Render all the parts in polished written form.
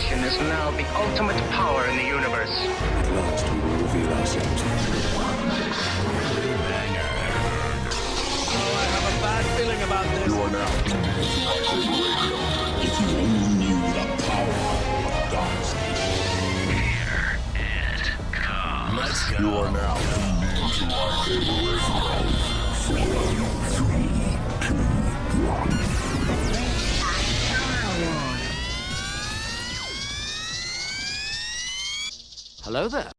nation is now the ultimate power in the universe. At last we will reveal ourselves. Banger. Oh, I have a bad feeling about this. You are now tuned into Lightsaber Radio. If you only knew the power of dark side. Here it comes. Let's go. You are now tuned into Lightsaber Radio. 4, 3, 2, 1. Hello there.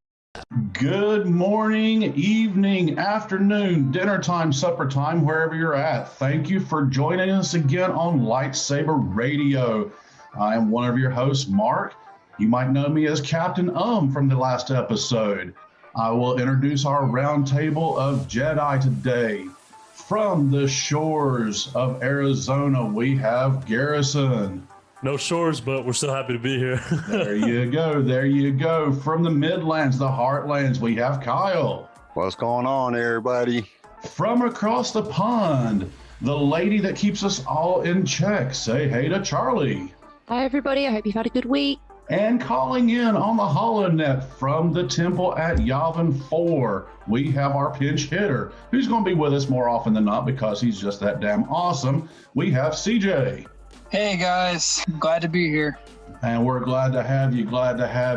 Good morning, evening, afternoon, dinner time, supper time, wherever you're at. Thank you for joining us again on Lightsaber Radio. I am one of your hosts, Mark. You might know me as Captain from the last episode. I will introduce our round table of Jedi today. From the shores of Arizona, we have Garrison. No shores, but we're still happy to be here. There you go. There you go. From the Midlands, the Heartlands, we have Kyle. What's going on, everybody? From across the pond, the lady that keeps us all in check. Say hey to Charlie. Hi, everybody. I hope you've had a good week. And calling in on the HoloNet from the temple at Yavin 4, we have our pinch hitter, who's going to be with us more often than not because he's just that damn awesome. We have CJ. Hey guys, glad to be here. And we're glad to have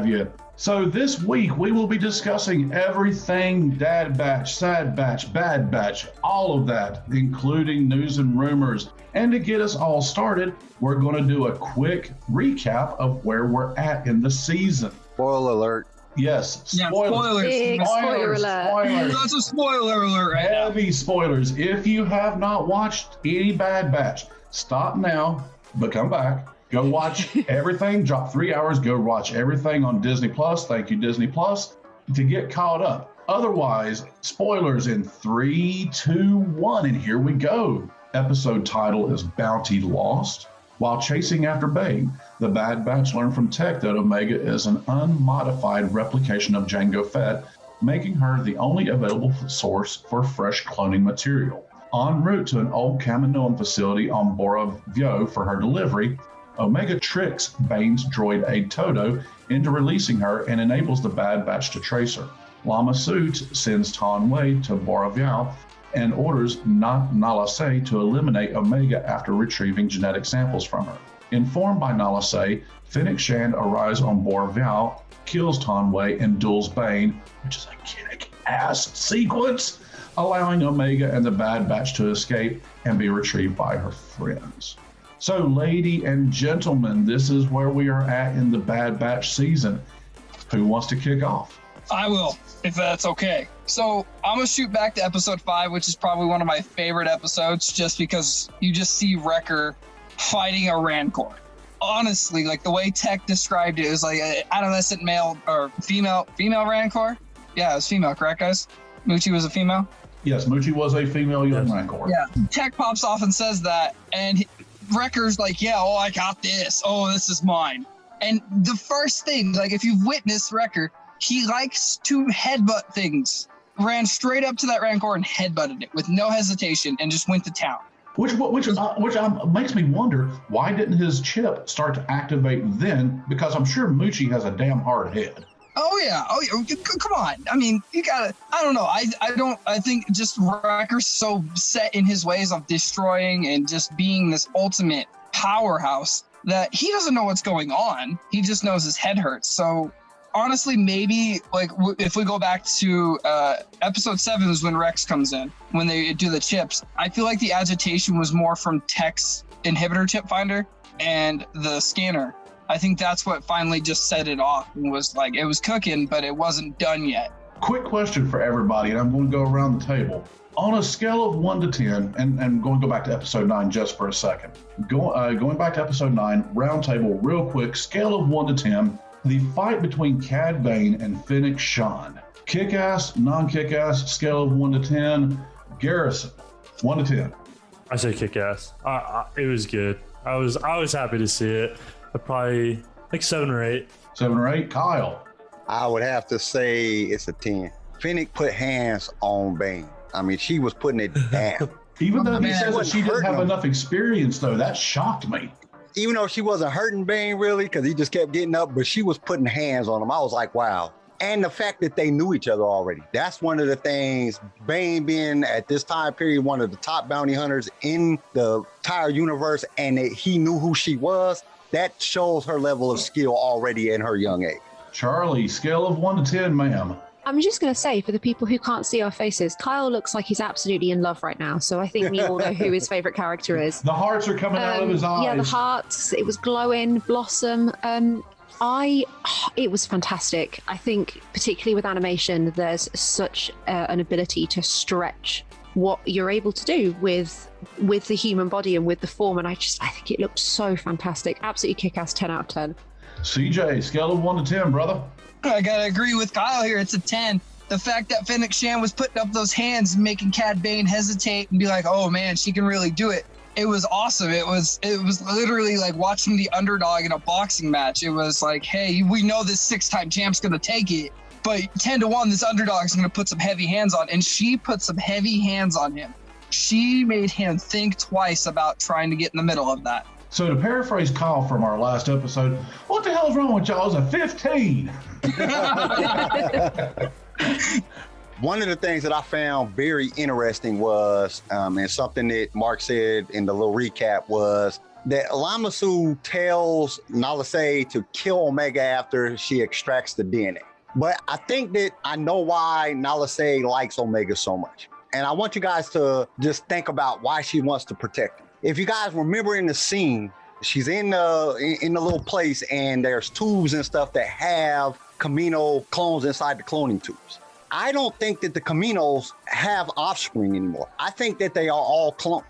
you. So this week we will be discussing everything Dad Batch, Sad Batch, Bad Batch, all of that, including news and rumors. And to get us all started, we're going to do a quick recap of where we're at in the season. Spoiler alert. Yes, Spoilers. Big spoiler alert. That's a spoiler alert right now. Heavy spoilers. If you have not watched any Bad Batch, stop now, but come back. Go watch everything. Drop 3 hours. Go watch everything on Disney Plus. Thank you, Disney Plus, to get caught up. Otherwise, spoilers in 3, 2, 1. And here we go. Episode title is Bounty Lost. While chasing after Bane, the Bad Batch learn from Tech that Omega is an unmodified replication of Jango Fett, making her the only available source for fresh cloning material. En route to an old Kaminoan facility on Bora Vio for her delivery, Omega tricks Bane's droid Aid Toto into releasing her and enables the Bad Batch to trace her. Lama Su sends Tan Wei to Bora Vio and orders Nala Se to eliminate Omega after retrieving genetic samples from her. Informed by Nala Se, Fennec Shand arrives on Bora Vio, kills Tan Wei, and duels Bane, which is a kick-ass sequence, allowing Omega and the Bad Batch to escape and be retrieved by her friends. So, lady and gentlemen, this is where we are at in the Bad Batch season. Who wants to kick off? I will, if that's okay. So I'm gonna shoot back to episode 5, which is probably one of my favorite episodes, just because you just see Wrecker fighting a Rancor. Honestly, like the way Tech described it was like an adolescent male or female Rancor. Yeah, it was female, correct, guys? Muchi was a female? Yes, Muchi was a female young Rancor. Yeah. Tech pops off and says that, and Wrecker's like, yeah, oh, I got this. Oh, this is mine. And the first thing, like if you've witnessed Wrecker, he likes to headbutt things. Ran straight up to that Rancor and headbutted it with no hesitation and just went to town. Which makes me wonder, why didn't his chip start to activate then? Because I'm sure Muchi has a damn hard head. Oh yeah. Come on. I mean, you gotta. I don't know. I think just Wrecker's so set in his ways of destroying and just being this ultimate powerhouse that he doesn't know what's going on. He just knows his head hurts. So honestly, maybe like if we go back to episode 7 is when Rex comes in, when they do the chips. I feel like the agitation was more from Tech's inhibitor chip finder and the scanner. I think that's what finally just set it off and was like, it was cooking, but it wasn't done yet. Quick question for everybody, and I'm going to go around the table. On a scale of 1 to 10, and I'm going to go back to episode 9 just for a second. Going back to episode 9, round table, real quick, scale of 1 to 10, the fight between Cad Bane and Fennec Shand. Kick-ass, non-kick-ass, scale of 1 to 10. Garrison, 1 to 10. I say kick-ass. It was good. I was happy to see it. Probably like 7 or 8. 7 or 8. Kyle. I would have to say it's a 10. Fennec put hands on Bane. I mean, she was putting it down. Even though he says that she didn't have him. enough experience, though, that shocked me. even though she wasn't hurting Bane really, because he just kept getting up, but she was putting hands on him. I was like, wow. And the fact that they knew each other already. That's one of the things, Bane being at this time period, one of the top bounty hunters in the entire universe, and that he knew who she was, that shows her level of skill already in her young age. Charlie, scale of 1 to 10, ma'am. I'm just going to say, for the people who can't see our faces, Kyle looks like he's absolutely in love right now. So I think we all know who his favorite character is. The hearts are coming out of his eyes. Yeah, the hearts. It was glowing, Blossom. It was fantastic. I think, particularly with animation, there's such an ability to stretch what you're able to do with the human body and with the form. And I think it looked so fantastic. Absolutely kick-ass. 10 out of 10. CJ, scale of 1 to 10, brother. I gotta agree with Kyle here. It's a 10. The fact that Fennec Shand was putting up those hands, making Cad Bane hesitate and be like, "Oh man, she can really do it." It was awesome. It was literally like watching the underdog in a boxing match. It was like, hey, we know this 6-time champ's gonna take it, but 10-1, this underdog's gonna put some heavy hands on, and she put some heavy hands on him. She made him think twice about trying to get in the middle of that. So to paraphrase Kyle from our last episode, what the hell's wrong with y'all? It's a 15. One of the things that I found very interesting was, and something that Mark said in the little recap, was that Lamasu tells Nala Se to kill Omega after she extracts the DNA. But I think that I know why Nala Se likes Omega so much. And I want you guys to just think about why she wants to protect him. If you guys remember in the scene, she's in the little place and there's tubes and stuff that have Kamino clones inside the cloning tubes. I don't think that the Kaminos have offspring anymore. I think that they are all clones.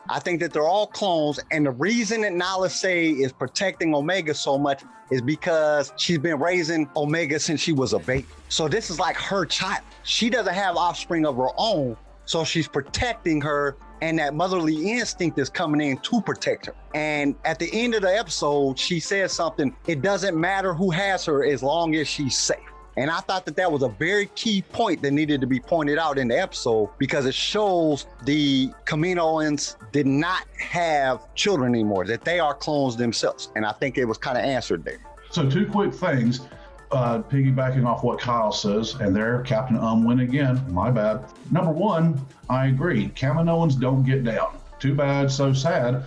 I think that they're all clones, and the reason that Nala Se is protecting Omega so much is because she's been raising Omega since she was a baby. So this is like her child. She doesn't have offspring of her own, so she's protecting her, and that motherly instinct is coming in to protect her. And at the end of the episode, she says something, it doesn't matter who has her as long as she's safe. And I thought that that was a very key point that needed to be pointed out in the episode, because it shows the Kaminoans did not have children anymore, that they are clones themselves. And I think it was kind of answered there. So 2 quick things, piggybacking off what Kyle says, and there, Captain went again, my bad. Number 1, I agree, Kaminoans don't get down. Too bad, so sad.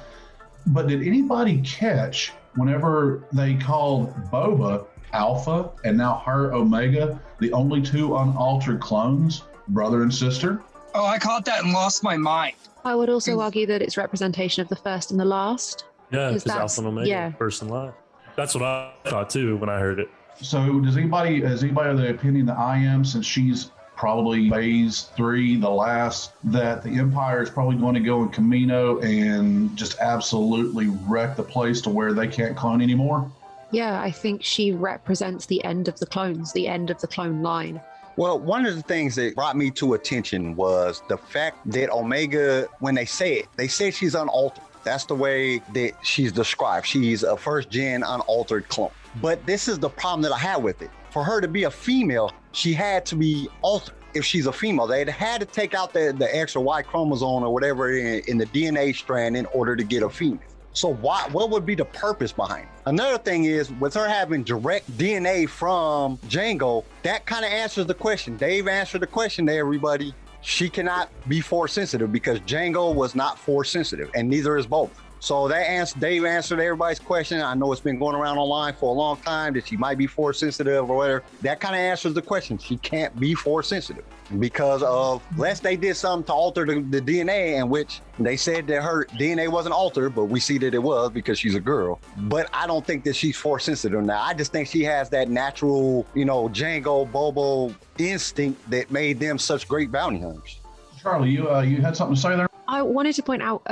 But did anybody catch whenever they called Boba Alpha and now her Omega, the only 2 unaltered clones, brother and sister? Oh, I caught that and lost my mind. I would also argue that it's representation of the first and the last. Yeah, because Alpha and Omega, first and last. That's what I thought too when I heard it. So has anybody have the opinion that I am, since she's probably phase 3, the last, that the Empire is probably going to go in Kamino and just absolutely wreck the place to where they can't clone anymore? Yeah, I think she represents the end of the clones, the end of the clone line. Well, one of the things that brought me to attention was the fact that Omega, when they say she's unaltered. That's the way that she's described. She's a first-gen unaltered clone. But this is the problem that I had with it. For her to be a female, she had to be altered. If she's a female, they had to take out the X or Y chromosome or whatever in the DNA strand in order to get a female. So what would be the purpose behind it? Another thing is, with her having direct DNA from Jango, that kind of answers the question. Dave answered the question there, everybody. She cannot be force sensitive because Jango was not force sensitive, and neither is both. So Dave answered everybody's question. I know it's been going around online for a long time that she might be force sensitive or whatever. That kind of answers the question. She can't be force sensitive because of, unless they did something to alter the DNA, in which they said that her DNA wasn't altered, but we see that it was because she's a girl. But I don't think that she's force sensitive now. I just think she has that natural, Jango, Bobo instinct that made them such great bounty hunters. Charlie, you had something to say there? I wanted to point out,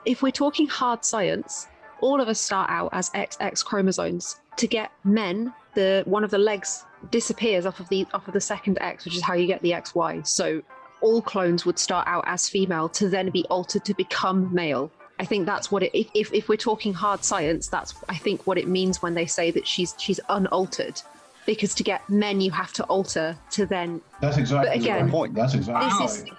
if we're talking hard science, all of us start out as XX chromosomes. To get men, one of the legs disappears off of the second X, which is how you get the XY. So all clones would start out as female to then be altered to become male. I think that's what if we're talking hard science, that's I think what it means when they say that she's unaltered. Because to get men, you have to alter to then. That's exactly the point. That's exactly.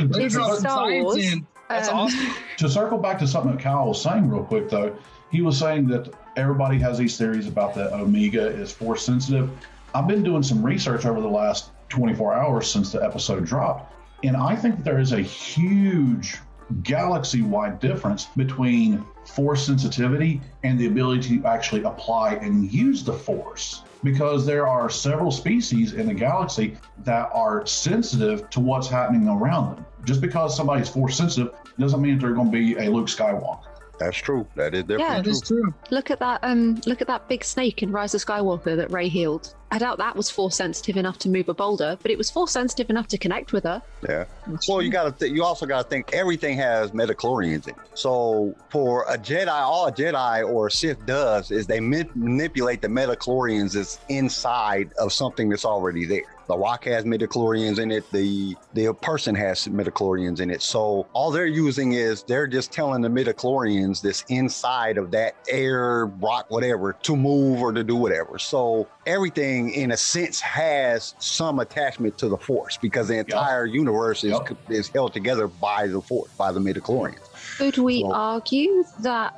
This is Star Wars. That's awesome. To circle back to something that Kyle was saying real quick, though, he was saying that everybody has these theories about that Omega is force sensitive. I've been doing some research over the last 24 hours since the episode dropped, and I think that there is a huge galaxy-wide difference between force sensitivity and the ability to actually apply and use the force, because there are several species in the galaxy that are sensitive to what's happening around them. Just because somebody's force sensitive doesn't mean that they're going to be a Luke Skywalker. That's true. That is definitely Yeah, true. It's true. Look at that big snake in Rise of Skywalker that Rey healed. I doubt that was force sensitive enough to move a boulder, but it was force sensitive enough to connect with her. Yeah. Well, you also got to think everything has metachlorians in it. So for a Jedi, all a Jedi or a Sith does is they manipulate the metachlorians that's inside of something that's already there. The rock has metachlorians in it. The person has metachlorians in it. So all they're using is they're just telling the metachlorians that's inside of that air, rock, whatever, to move or to do whatever. So everything in a sense has some attachment to the force because the entire universe is held together by the force, by the midichlorians. Could we argue that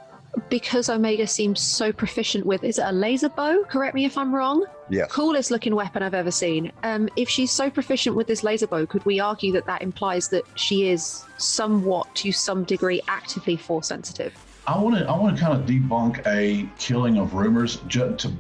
because Omega seems so proficient with, is it a laser bow? Correct me if I'm wrong. Yeah. Coolest looking weapon I've ever seen. If she's so proficient with this laser bow, could we argue that that implies that she is somewhat, to some degree, actively force sensitive? I want to kind of debunk a killing of rumors to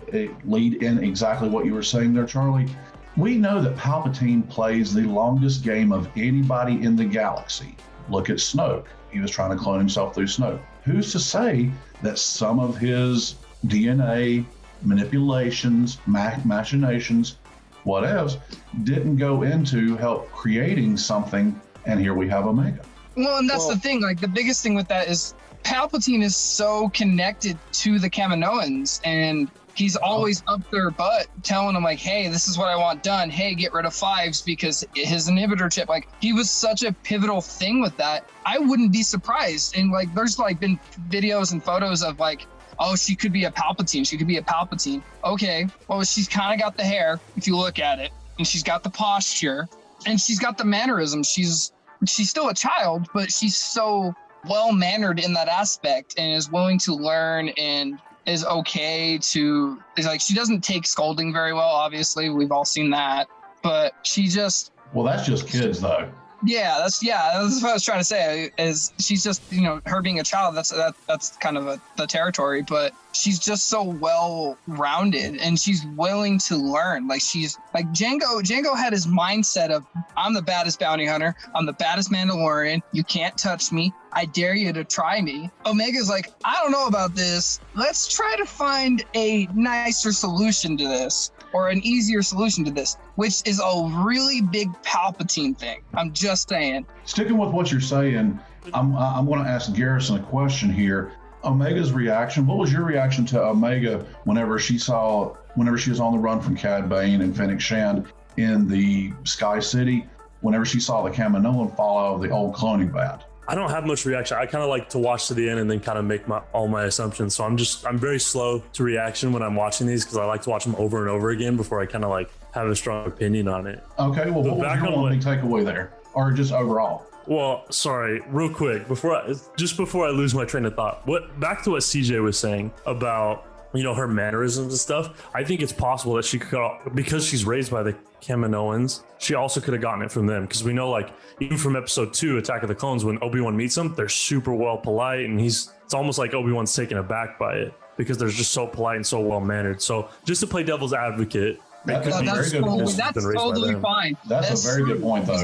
lead in exactly what you were saying there, Charlie. We know that Palpatine plays the longest game of anybody in the galaxy. Look at Snoke. He was trying to clone himself through Snoke. Who's to say that some of his DNA manipulations, machinations, whatevs, didn't go into help creating something, and here we have Omega. Well, and that's the thing. Like, the biggest thing with that is Palpatine is so connected to the Kaminoans, and he's always up their butt telling them, like, hey, this is what I want done. Hey, get rid of Fives because his inhibitor chip, like, he was such a pivotal thing with that. I wouldn't be surprised. And, like, there's, like, been videos and photos of, like, oh, she could be a Palpatine. She could be a Palpatine. Okay, well, she's kind of got the hair, if you look at it, and she's got the posture, and she's got the mannerisms. She's still a child, but she's so well-mannered in that aspect and is willing to learn and is okay to, is like, she doesn't take scolding very well, obviously. We've all seen that, but she just... Well, that's just kids, though. That's what I was trying to say, is she's just, her being a child, that's kind of the territory, but she's just so well-rounded and she's willing to learn. Like, she's like Django had his mindset of, I'm the baddest bounty hunter, I'm the baddest Mandalorian, you can't touch me, I dare you to try me. Omega's like, I don't know about this, let's try to find a nicer solution to this, or an easier solution to this, which is a really big Palpatine thing. I'm just saying. Sticking with what you're saying, I'm going to ask Garrison a question here. Omega's reaction, what was your reaction to Omega whenever she was on the run from Cad Bane and Fennec Shand in the Sky City, whenever she saw the Kaminoan fall out of the old cloning vat? I don't have much reaction. I kind of like to watch to the end and then kind of make all my assumptions. So I'm very slow to reaction when I'm watching these because I like to watch them over and over again before I kind of like have a strong opinion on it. Okay, well, what was your one big takeaway there, or just overall? Well, sorry, real quick, before I lose my train of thought, back to what CJ was saying about, her mannerisms and stuff. I think it's possible that she could, because she's raised by the Kaminoans, she also could have gotten it from them. Because we know, like, even from episode 2, Attack of the Clones, when Obi-Wan meets them, they're super well polite, and it's almost like Obi-Wan's taken aback by it because they're just so polite and so well mannered. So just to play devil's advocate, that's totally fine. That's a very good point, though.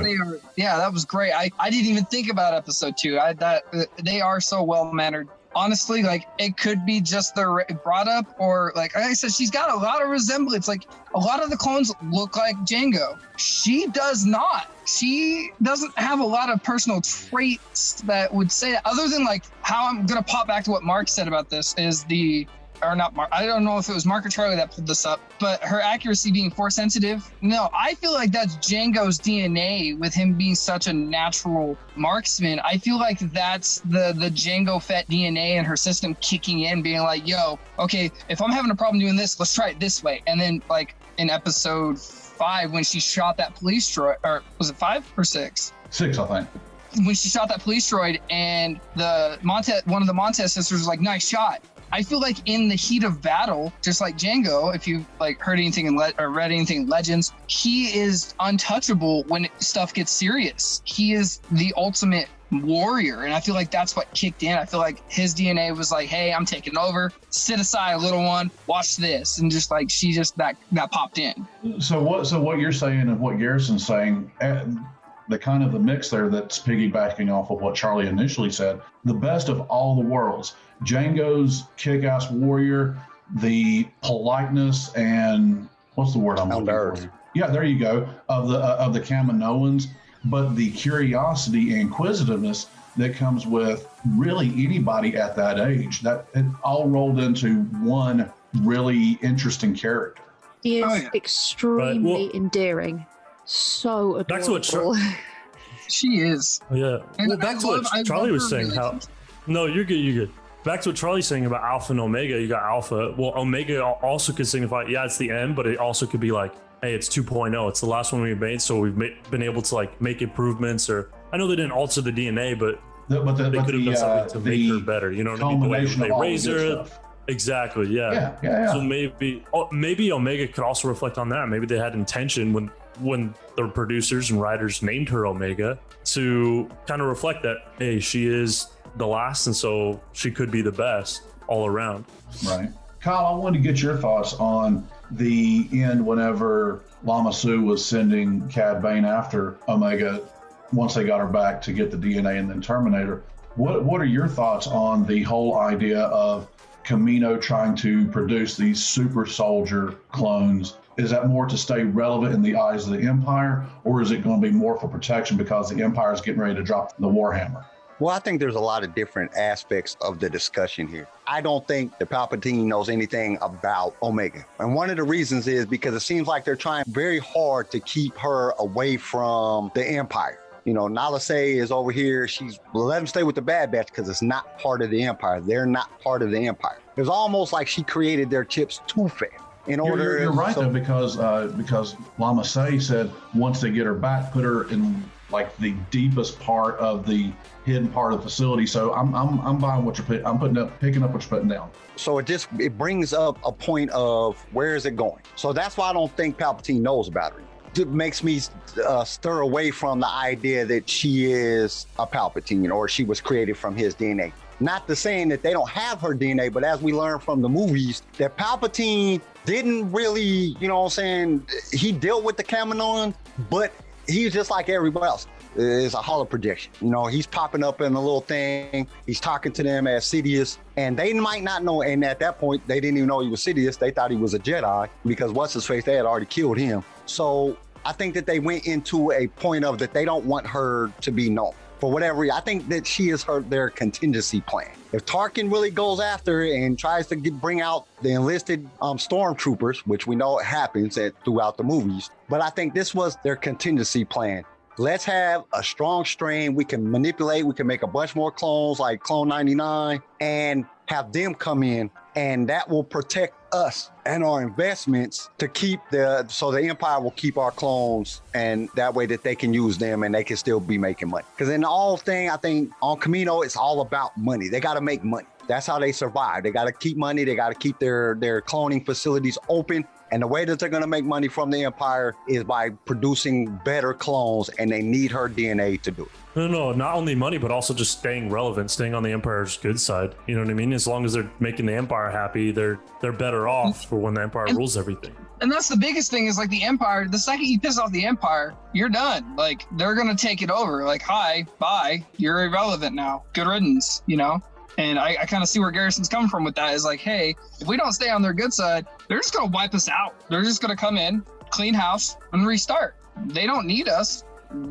That was great. I didn't even think about episode 2. They are so well mannered. Honestly, like, it could be just the brought up, or like I said, she's got a lot of resemblance. Like, a lot of the clones look like Django. She does not. She doesn't have a lot of personal traits that would say that, other than, like, how I'm gonna pop back to what Mark said about this is or not Mark, I don't know if it was Mark or Charlie that pulled this up, but her accuracy being force sensitive. No, I feel like that's Django's DNA with him being such a natural marksman. I feel like that's the Django Fett DNA and her system kicking in, being like, yo, okay, if I'm having a problem doing this, let's try it this way. And then, like, in episode 5, when she shot that police droid, or was it 5 or 6? 6, I think. When she shot that police droid and one of the Montez sisters was like, nice shot. I feel like in the heat of battle, just like Django, if you like heard anything or read anything in Legends, he is untouchable when stuff gets serious. He is the ultimate warrior, and I feel like that's what kicked in. I feel like his DNA was like, hey, I'm taking over, sit aside, little one, watch this, and just like she just that popped in. So what you're saying and what Garrison's saying, the kind of the mix there that's piggybacking off of what Charlie initially said, the best of all the worlds. Django's kick-ass warrior, the politeness and what's the word I'm looking for? Yeah, there you go, of the Kaminoans, but the curiosity and inquisitiveness that comes with really anybody at that age. That it all rolled into one really interesting character. He is extremely endearing. So adorable. Back to what she is. Yeah. And well, back to what Charlie was saying. No, you're good. You're good. Back to what Charlie's saying about Alpha and Omega. You got Alpha. Well, Omega also could signify, yeah, it's the end, but it also could be like, hey, it's 2.0. It's the last one we made, so we've been able to like make improvements. Or I know they didn't alter the DNA, but they could have done something to make her better. You know what I mean? The way they raise her. Exactly. Yeah. So maybe Omega could also reflect on that. Maybe they had intention when the producers and writers named her Omega to kind of reflect that, hey, she is the last, and so she could be the best all around. Right. Kyle, I wanted to get your thoughts on the end whenever Lama Su was sending Cad Bane after Omega once they got her back to get the DNA and then terminate her. What are your thoughts on the whole idea of Kamino trying to produce these super soldier clones? Is that more to stay relevant in the eyes of the Empire, or is it going to be more for protection because the Empire is getting ready to drop the Warhammer? Well, I think there's a lot of different aspects of the discussion here. I don't think that Palpatine knows anything about Omega. And one of the reasons is because it seems like they're trying very hard to keep her away from the Empire. You know, Nala Se is over here. She's let him stay with the Bad Batch because it's not part of the Empire. They're not part of the Empire. It's almost like she created their chips too fast. You're right, though, because Lama Se said once they get her back, put her in like the deepest part of the hidden part of the facility. So I'm buying what you're putting. I'm picking up what you're putting down. So it brings up a point of where is it going. So that's why I don't think Palpatine knows about her. It makes me stir away from the idea that she is a Palpatine or she was created from his DNA. Not to saying that they don't have her DNA, but as we learn from the movies, that Palpatine didn't really, you know what I'm saying, he dealt with the Kaminoan, but he's just like everybody else. It's a hollow projection. You know, he's popping up in a little thing. He's talking to them as Sidious, and they might not know. And at that point, they didn't even know he was Sidious. They thought he was a Jedi because what's his face? They had already killed him. So I think that they went into a point of that they don't want her to be known. For whatever reason, I think that she is their contingency plan. If Tarkin really goes after her and tries to bring out the enlisted stormtroopers, which we know it happens throughout the movies, but I think this was their contingency plan. Let's have a strong strain. We can manipulate. We can make a bunch more clones like Clone 99 and have them come in, and that will protect us and our investments to keep so the Empire will keep our clones, and that way that they can use them and they can still be making money. Because in the whole thing, I think on Kamino, it's all about money. They got to make money. That's how they survive. They got to keep money. They got to keep their cloning facilities open. And the way that they're going to make money from the Empire is by producing better clones, and they need her DNA to do it. No, not only money, but also just staying relevant, staying on the Empire's good side. You know what I mean? As long as they're making the Empire happy, they're better off for when the Empire rules everything. And that's the biggest thing is like the Empire, the second you piss off the Empire, you're done. Like they're going to take it over. Like, hi, bye, you're irrelevant now. Good riddance, you know? And I kind of see where Garrison's coming from with that is like, hey, if we don't stay on their good side, they're just going to wipe us out. They're just going to come in, clean house, and restart. They don't need us.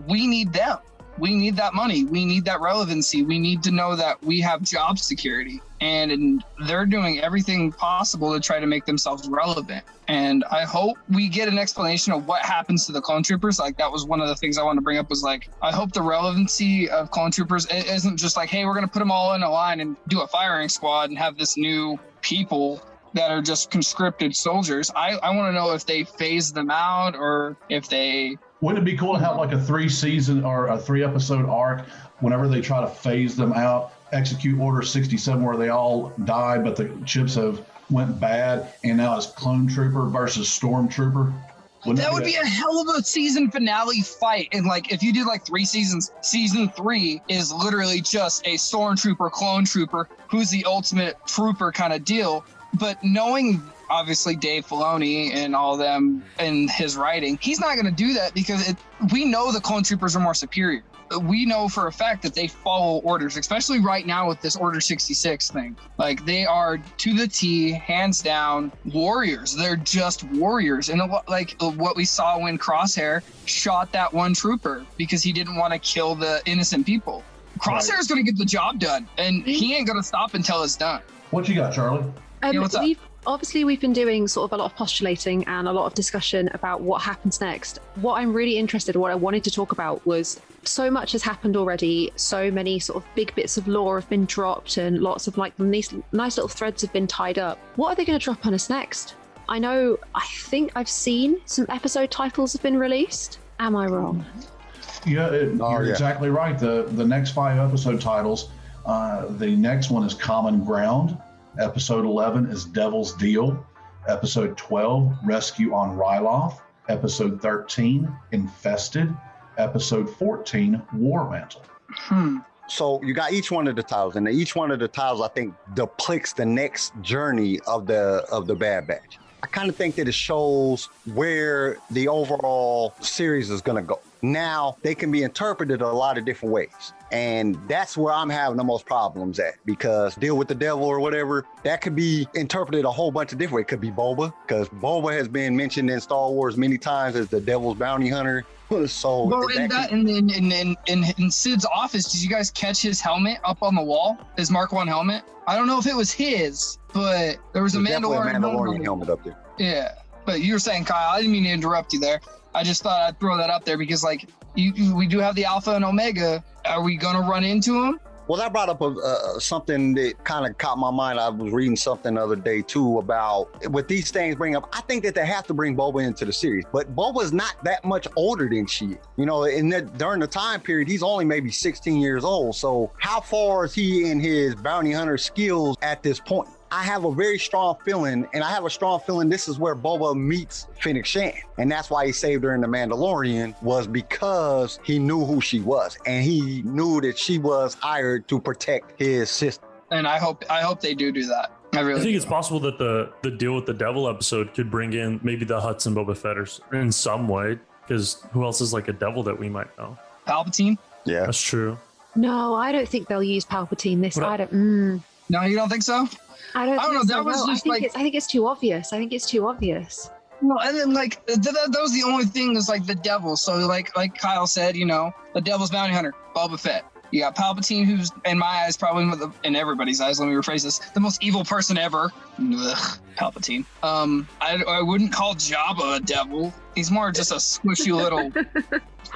We need them. We need that money. We need that relevancy. We need to know that we have job security. And they're doing everything possible to try to make themselves relevant. And I hope we get an explanation of what happens to the clone troopers. Like that was one of the things I wanted to bring up was like, I hope the relevancy of clone troopers isn't just like, hey, we're going to put them all in a line and do a firing squad and have this new people that are just conscripted soldiers. I want to know if they phase them out or if they... Wouldn't it be cool to have like a 3-season or a 3-episode arc whenever they try to phase them out, execute Order 67 where they all die, but the chips have went bad, and now it's Clone Trooper versus Stormtrooper. That would be a hell of a season finale fight. And like, if you did like 3 seasons, season 3 is literally just a Stormtrooper, Clone Trooper, who's the ultimate trooper kind of deal. But knowing obviously Dave Filoni and all them and his writing, he's not going to do that because we know the Clone Troopers are more superior. We know for a fact that they follow orders, especially right now with this Order 66 thing. Like, they are to the T, hands down, warriors. They're just warriors. And like what we saw when Crosshair shot that one trooper because he didn't want to kill the innocent people. Crosshair is going to get the job done, and he ain't going to stop until it's done. What you got, Charlie? Yeah, what's up? Obviously, we've been doing sort of a lot of postulating and a lot of discussion about what happens next. What I'm really interested in, what I wanted to talk about was so much has happened already. So many sort of big bits of lore have been dropped and lots of like nice little threads have been tied up. What are they going to drop on us next? I think I've seen some episode titles have been released. Am I wrong? Yeah, you're exactly right. The next 5 episode titles, the next one is Common Ground. Episode 11 is Devil's Deal. Episode 12, Rescue on Ryloth. Episode 13, Infested. Episode 14, War Mantle. So you got each one of the titles, and each one of the titles, I think, depicts the next journey of the Bad Batch. I kind of think that it shows where the overall series is going to go. Now, they can be interpreted a lot of different ways. And that's where I'm having the most problems at, because Deal with the Devil or whatever, that could be interpreted a whole bunch of different ways. It could be Boba, because Boba has been mentioned in Star Wars many times as the Devil's bounty hunter. So well, in Sid's office, did you guys catch his helmet up on the wall? His Mark I helmet? I don't know if it was his, but there was a Mandalorian helmet up there. Yeah, but you were saying, Kyle, I didn't mean to interrupt you there. I just thought I'd throw that up there because, like, we do have the Alpha and Omega. Are we gonna run into them? Well, that brought up something that kind of caught my mind. I was reading something the other day too about what these things bring up. I think that they have to bring Boba into the series, but Boba's not that much older than she is. You know, during the time period, he's only maybe 16 years old. So how far is he in his bounty hunter skills at this point? I have a very strong feeling, and I have a strong feeling this is where Boba meets Fennec Shan. And that's why he saved her in The Mandalorian, was because he knew who she was. And he knew that she was hired to protect his sister. And I hope they do that. I think it's possible that the Deal with the Devil episode could bring in maybe the Hutts and Boba Fetters in some way, because who else is like a devil that we might know? Palpatine? Yeah. That's true. No, I don't think they'll use Palpatine this. No, you don't think so? I don't know. That was just I think it's too obvious. Well, and then like that was the only thing is like the devil. So like Kyle said, you know, the devil's bounty hunter, Boba Fett. You got Palpatine, who's in my eyes probably in everybody's eyes. Let me rephrase this: the most evil person ever. Ugh, Palpatine. I wouldn't call Jabba a devil. He's more just a squishy little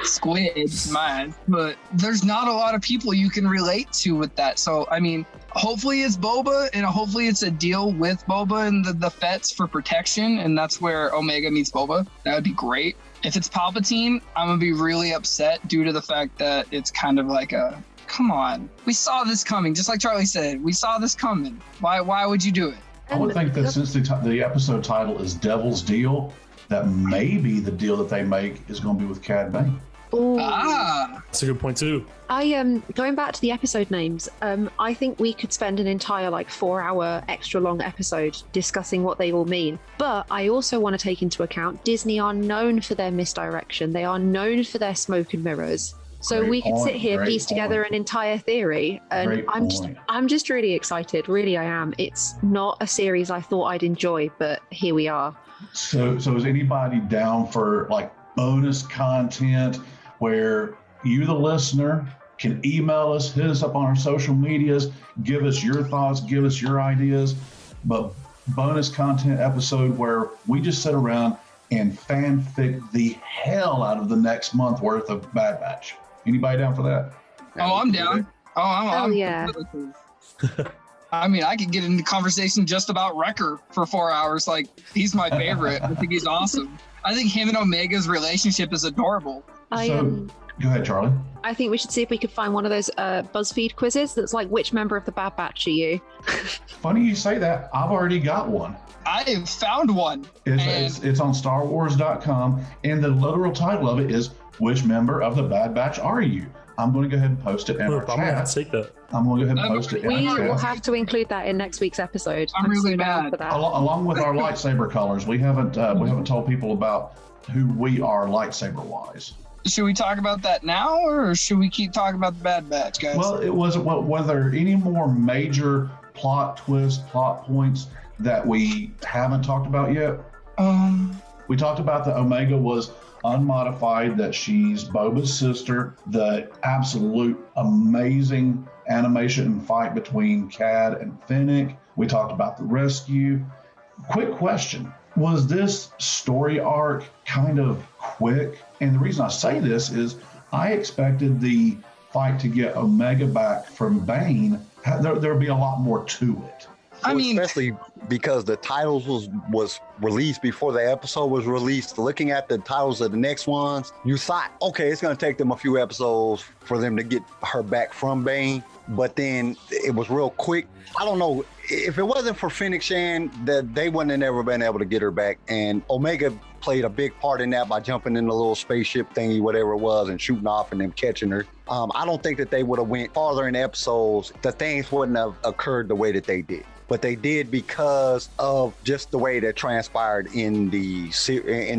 squid in my eyes. But there's not a lot of people you can relate to with that. So I mean, hopefully it's Boba, and hopefully it's a deal with Boba and the Fets for protection, and that's where Omega meets Boba. That would be great. If it's Palpatine, I'm gonna be really upset due to the fact that it's kind of like come on, we saw this coming. Just like Charlie said, we saw this coming. Why would you do it? I would think that since the episode title is Devil's Deal, that maybe the deal that they make is going to be with Cad Bane. Ooh. That's a good point too. Going back to the episode names, I think we could spend an entire 4-hour extra long episode discussing what they all mean. But I also want to take into account Disney are known for their misdirection. They are known for their smoke and mirrors. So we could sit here, piece together an entire theory, and I'm just really excited. Really, I am. It's not a series I thought I'd enjoy, but here we are. So is anybody down for bonus content where you, the listener, can email us, hit us up on our social medias, give us your thoughts, give us your ideas, but bonus content episode where we just sit around and fanfic the hell out of the next month worth of Bad Batch. Anybody down for that? Oh, I'm down. I'm yeah. I mean, I could get into conversation just about Wrecker for 4 hours. He's my favorite. I think he's awesome. I think him and Omega's relationship is adorable. Go ahead, Charlie. I think we should see if we could find one of those BuzzFeed quizzes that's like, which member of the Bad Batch are you? Funny you say that. I've already got one. I have found one. It's on StarWars.com, and the literal title of it is "Which member of the Bad Batch are you?" I'm going to go ahead and post it in our I'm gonna have chat. to take that. I'm going to go ahead and post it in We our will chat. have to include that in next week's episode. I'm really so down mad. for that. Along with our lightsaber colors, we haven't told people about who we are lightsaber wise. Should we talk about that now, or should we keep talking about the Bad Batch, guys? Well, it wasn't. Were there any more major plot twists, plot points that we haven't talked about yet? We talked about the Omega was unmodified, that she's Boba's sister, the absolute amazing animation and fight between Cad and Fennec. We talked about the rescue. Quick question. Was this story arc kind of quick? And the reason I say this is I expected the fight to get Omega back from Bane. There'll be a lot more to it. I mean, especially because the titles was released before the episode was released. Looking at the titles of the next ones, you thought, okay, it's going to take them a few episodes for them to get her back from Bane. But then it was real quick. I don't know. If it wasn't for Fennec Shan, that they wouldn't have never been able to get her back. And Omega played a big part in that by jumping in the little spaceship thingy, whatever it was, and shooting off and them catching her. I don't think that they would have went farther in the episodes. The things wouldn't have occurred the way that they did. But they did because of just the way that transpired in the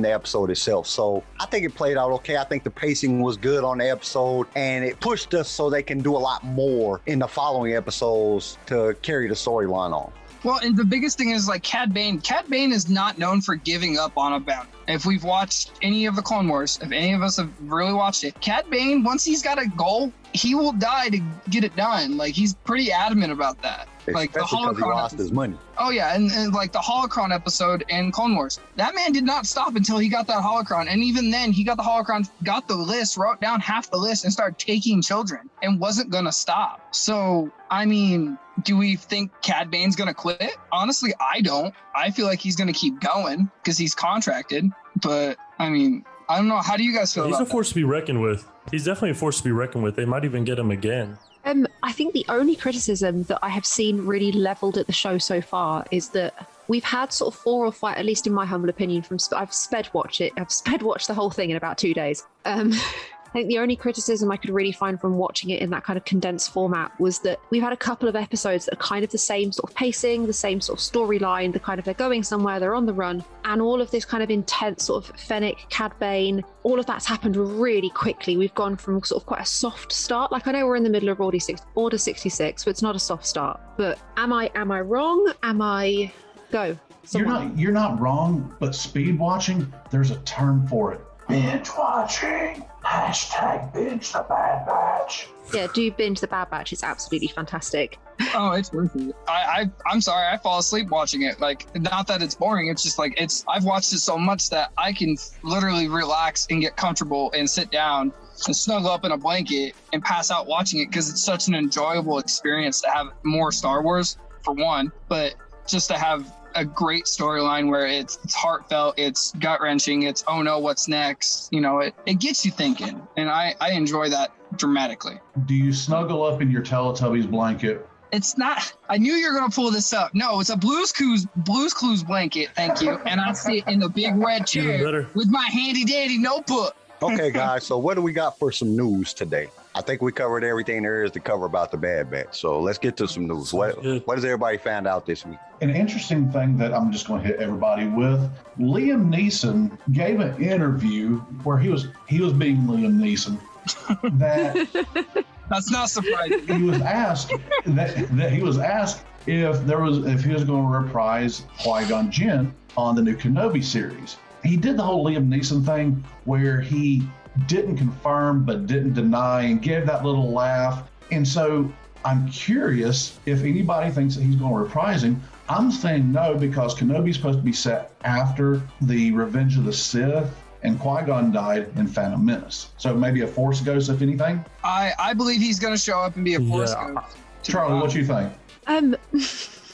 episode itself. So I think it played out okay. I think the pacing was good on the episode, and it pushed us so they can do a lot more in the following episodes to carry the storyline on. well, and the biggest thing is like Cad Bane. Cad Bane is not known for giving up on a bounty. If we've watched any of the Clone Wars, if any of us have really watched it, Cad Bane, once he's got a goal, he will die to get it done. Like, he's pretty adamant about that. Like the Especially because he Holocron lost his money. Oh yeah, and like the Holocron episode in Clone Wars, that man did not stop until he got that Holocron, and even then he got the Holocron, got the list, wrote down half the list, and started taking children, and wasn't gonna stop. So I mean, do we think Cad Bane's gonna quit? Honestly, I don't. I feel like he's gonna keep going because he's contracted. But I mean, I don't know. How do you guys feel He's about a force to be reckoned with. He's definitely a force to be reckoned with. They might even get him again. I think the only criticism that I have seen really leveled at the show so far is that we've had sort of 4 or 5, at least in my humble opinion, I've sped watched it. I've sped watched the whole thing in about 2 days. I think the only criticism I could really find from watching it in that kind of condensed format was that we've had a couple of episodes that are kind of the same sort of pacing, the same sort of storyline, the kind of they're going somewhere, they're on the run, and all of this kind of intense sort of Fennec, Cad Bane, all of that's happened really quickly. We've gone from sort of quite a soft start. Like, I know we're in the middle of Order 66, so it's not a soft start. But am I wrong? Go. You're not wrong, but speed watching, there's a term for it. Binge watching. # binge the Bad Batch. Yeah, do binge the Bad Batch. It's absolutely fantastic. Oh, it's worth it. I'm sorry, I fall asleep watching it. Like, not that it's boring, it's just like I've watched it so much that I can literally relax and get comfortable and sit down and snuggle up in a blanket and pass out watching it because it's such an enjoyable experience to have more Star Wars, for one, but just to have a great storyline where it's heartfelt, it's gut-wrenching, it's oh no, what's next? You know, it gets you thinking, and I enjoy that dramatically. Do you snuggle up in your Teletubbies blanket? It's not, I knew you were gonna pull this up. No, it's a Blue's Clues blanket, thank you. And I sit in the big red chair with my handy dandy notebook. Okay, guys, so what do we got for some news today? I think we covered everything there is to cover about the Bad Batch. So let's get to some news. What has everybody found out this week? An interesting thing that I'm just going to hit everybody with, Liam Neeson gave an interview where he was being Liam Neeson. That's not surprising. He was asked if he was going to reprise Qui-Gon Jinn on the new Kenobi series. He did the whole Liam Neeson thing where he didn't confirm but didn't deny and gave that little laugh. And so I'm curious if anybody thinks that he's going to reprise him. I'm saying no, because Kenobi's supposed to be set after the Revenge of the Sith, and Qui-Gon died in Phantom Menace. So maybe a Force ghost, if anything. I believe he's going to show up and be a Force ghost. Charlie, what you think?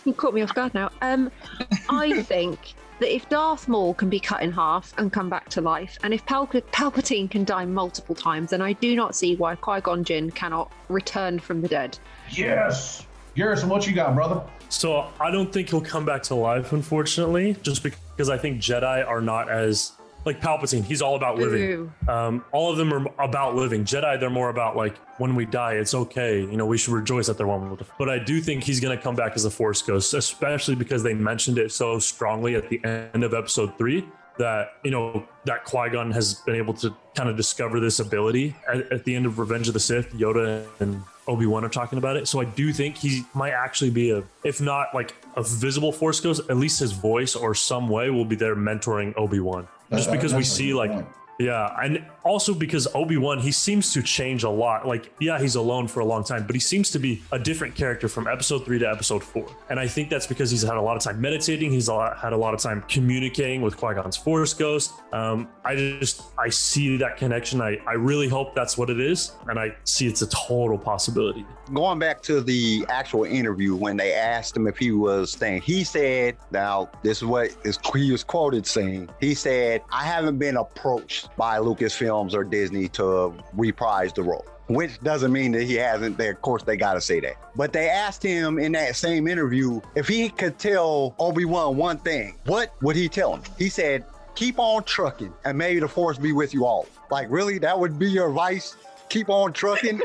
You caught me off guard now. I think that if Darth Maul can be cut in half and come back to life, and if Palpatine can die multiple times, then I do not see why Qui-Gon Jinn cannot return from the dead. Yes. Garrison, what you got, brother? So I don't think he'll come back to life, unfortunately, just because I think Jedi are not as like Palpatine. He's all about living. All of them are about living. Jedi, they're more about like when we die, it's okay. You know, we should rejoice at their one. But I do think he's going to come back as a Force ghost, especially because they mentioned it so strongly at the end of Episode 3 that, you know, that Qui-Gon has been able to kind of discover this ability at the end of Revenge of the Sith. Yoda and Obi-Wan are talking about it. So I do think he might actually be if not like a visible Force ghost, at least his voice or some way will be there mentoring Obi-Wan. Just because we see like, yeah. And also because Obi-Wan, he seems to change a lot. Like, yeah, he's alone for a long time, but he seems to be a different character from Episode 3 to Episode 4. And I think that's because he's had a lot of time meditating. He's had a lot of time communicating with Qui-Gon's Force ghost. I see that connection. I really hope that's what it is. And I see it's a total possibility. Going back to the actual interview, when they asked him if he was staying, he said, now this is what he was quoted saying. He said, I haven't been approached by Lucasfilms or Disney to reprise the role, which doesn't mean that he hasn't. Of course, they got to say that. But they asked him in that same interview if he could tell Obi-Wan one thing, what would he tell him? He said, keep on trucking and maybe the Force be with you all. Like, really? That would be your advice? Keep on trucking?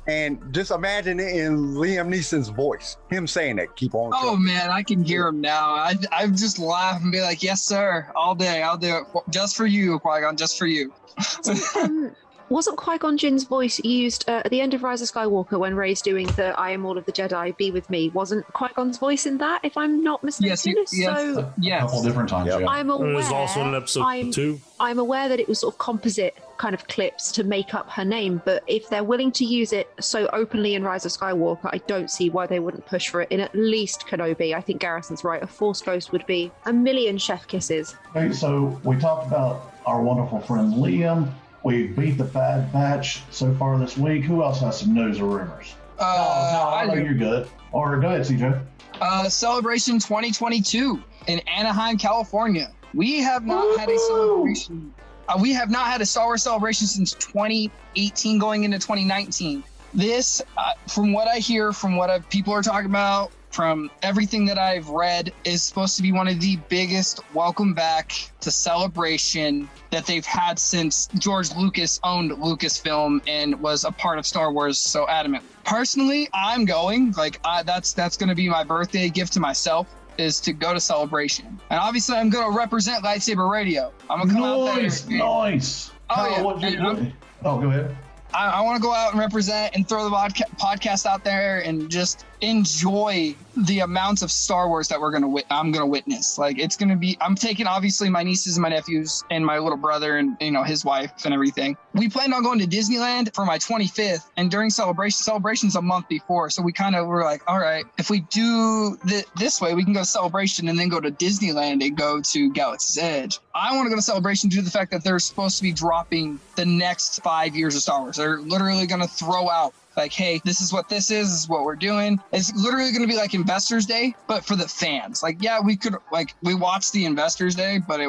And just imagine it in Liam Neeson's voice, him saying that, keep on trucking. Oh man, I can hear him now. I just laugh and be like, yes, sir, all day. I'll do it just for you, Qui-Gon, just for you. Wasn't Qui-Gon Jinn's voice used at the end of Rise of Skywalker when Rey's doing the I am all of the Jedi, be with me? Wasn't Qui-Gon's voice in that, if I'm not mistaken? Yes. A couple different times, yeah. I'm aware. It was also in Episode 2. I'm aware that it was sort of composite kind of clips to make up her name, but if they're willing to use it so openly in Rise of Skywalker, I don't see why they wouldn't push for it in at least Kenobi. I think Garrison's right. A Force ghost would be a million chef kisses. Okay, so we talked about our wonderful friend Liam. We beat the Bad Batch so far this week. Who else has some news or rumors? I know you're good. Or go ahead, CJ. Celebration 2022 in Anaheim, California. We have not had a celebration. We have not had a Star Wars celebration since 2018 going into 2019. This, from what I hear, from what people are talking about, from everything that I've read, is supposed to be one of the biggest welcome back to Celebration that they've had since George Lucas owned Lucasfilm and was a part of Star Wars so adamant. Personally, I'm going. That's going to be my birthday gift to myself, is to go to Celebration. And obviously I'm going to represent Lightsaber Radio. I'm going to come out there. Nice. Oh, yeah. Go ahead. I want to go out and represent and throw the podcast out there and just enjoy the amounts of Star Wars that I'm going to witness. Like, it's going to be, I'm taking obviously my nieces and my nephews and my little brother and, you know, his wife and everything. We planned on going to Disneyland for my 25th, and during celebration's a month before. So we kind of were like, all right, if we do this way, we can go to Celebration and then go to Disneyland and go to Galaxy's Edge. I want to go to Celebration due to the fact that they're supposed to be dropping the next 5 years of Star Wars. They're literally going to throw out like, hey, this is what this is what we're doing. It's literally going to be like Investors Day, but for the fans. Like, yeah, we watched the Investors Day, but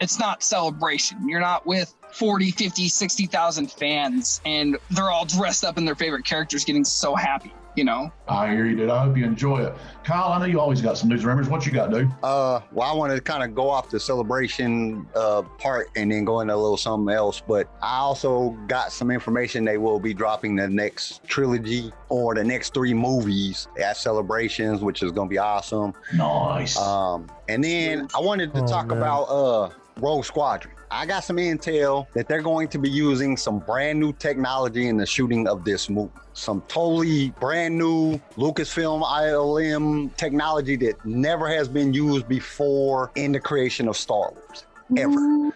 it's not Celebration. You're not with 40, 50, 60,000 fans and they're all dressed up in their favorite characters getting so happy. You know, I hear you, dude. I hope you enjoy it. Kyle, I know you always got some news and rumors. What you got, dude? Well, I want to kind of go off the Celebration part and then go into a little something else. But I also got some information they will be dropping the next trilogy or the next 3 movies at Celebrations, which is going to be awesome. Nice. And then I wanted to talk about Rogue Squadron. I got some intel that they're going to be using some brand new technology in the shooting of this movie. Some totally brand new Lucasfilm ILM technology that never has been used before in the creation of Star Wars, ever.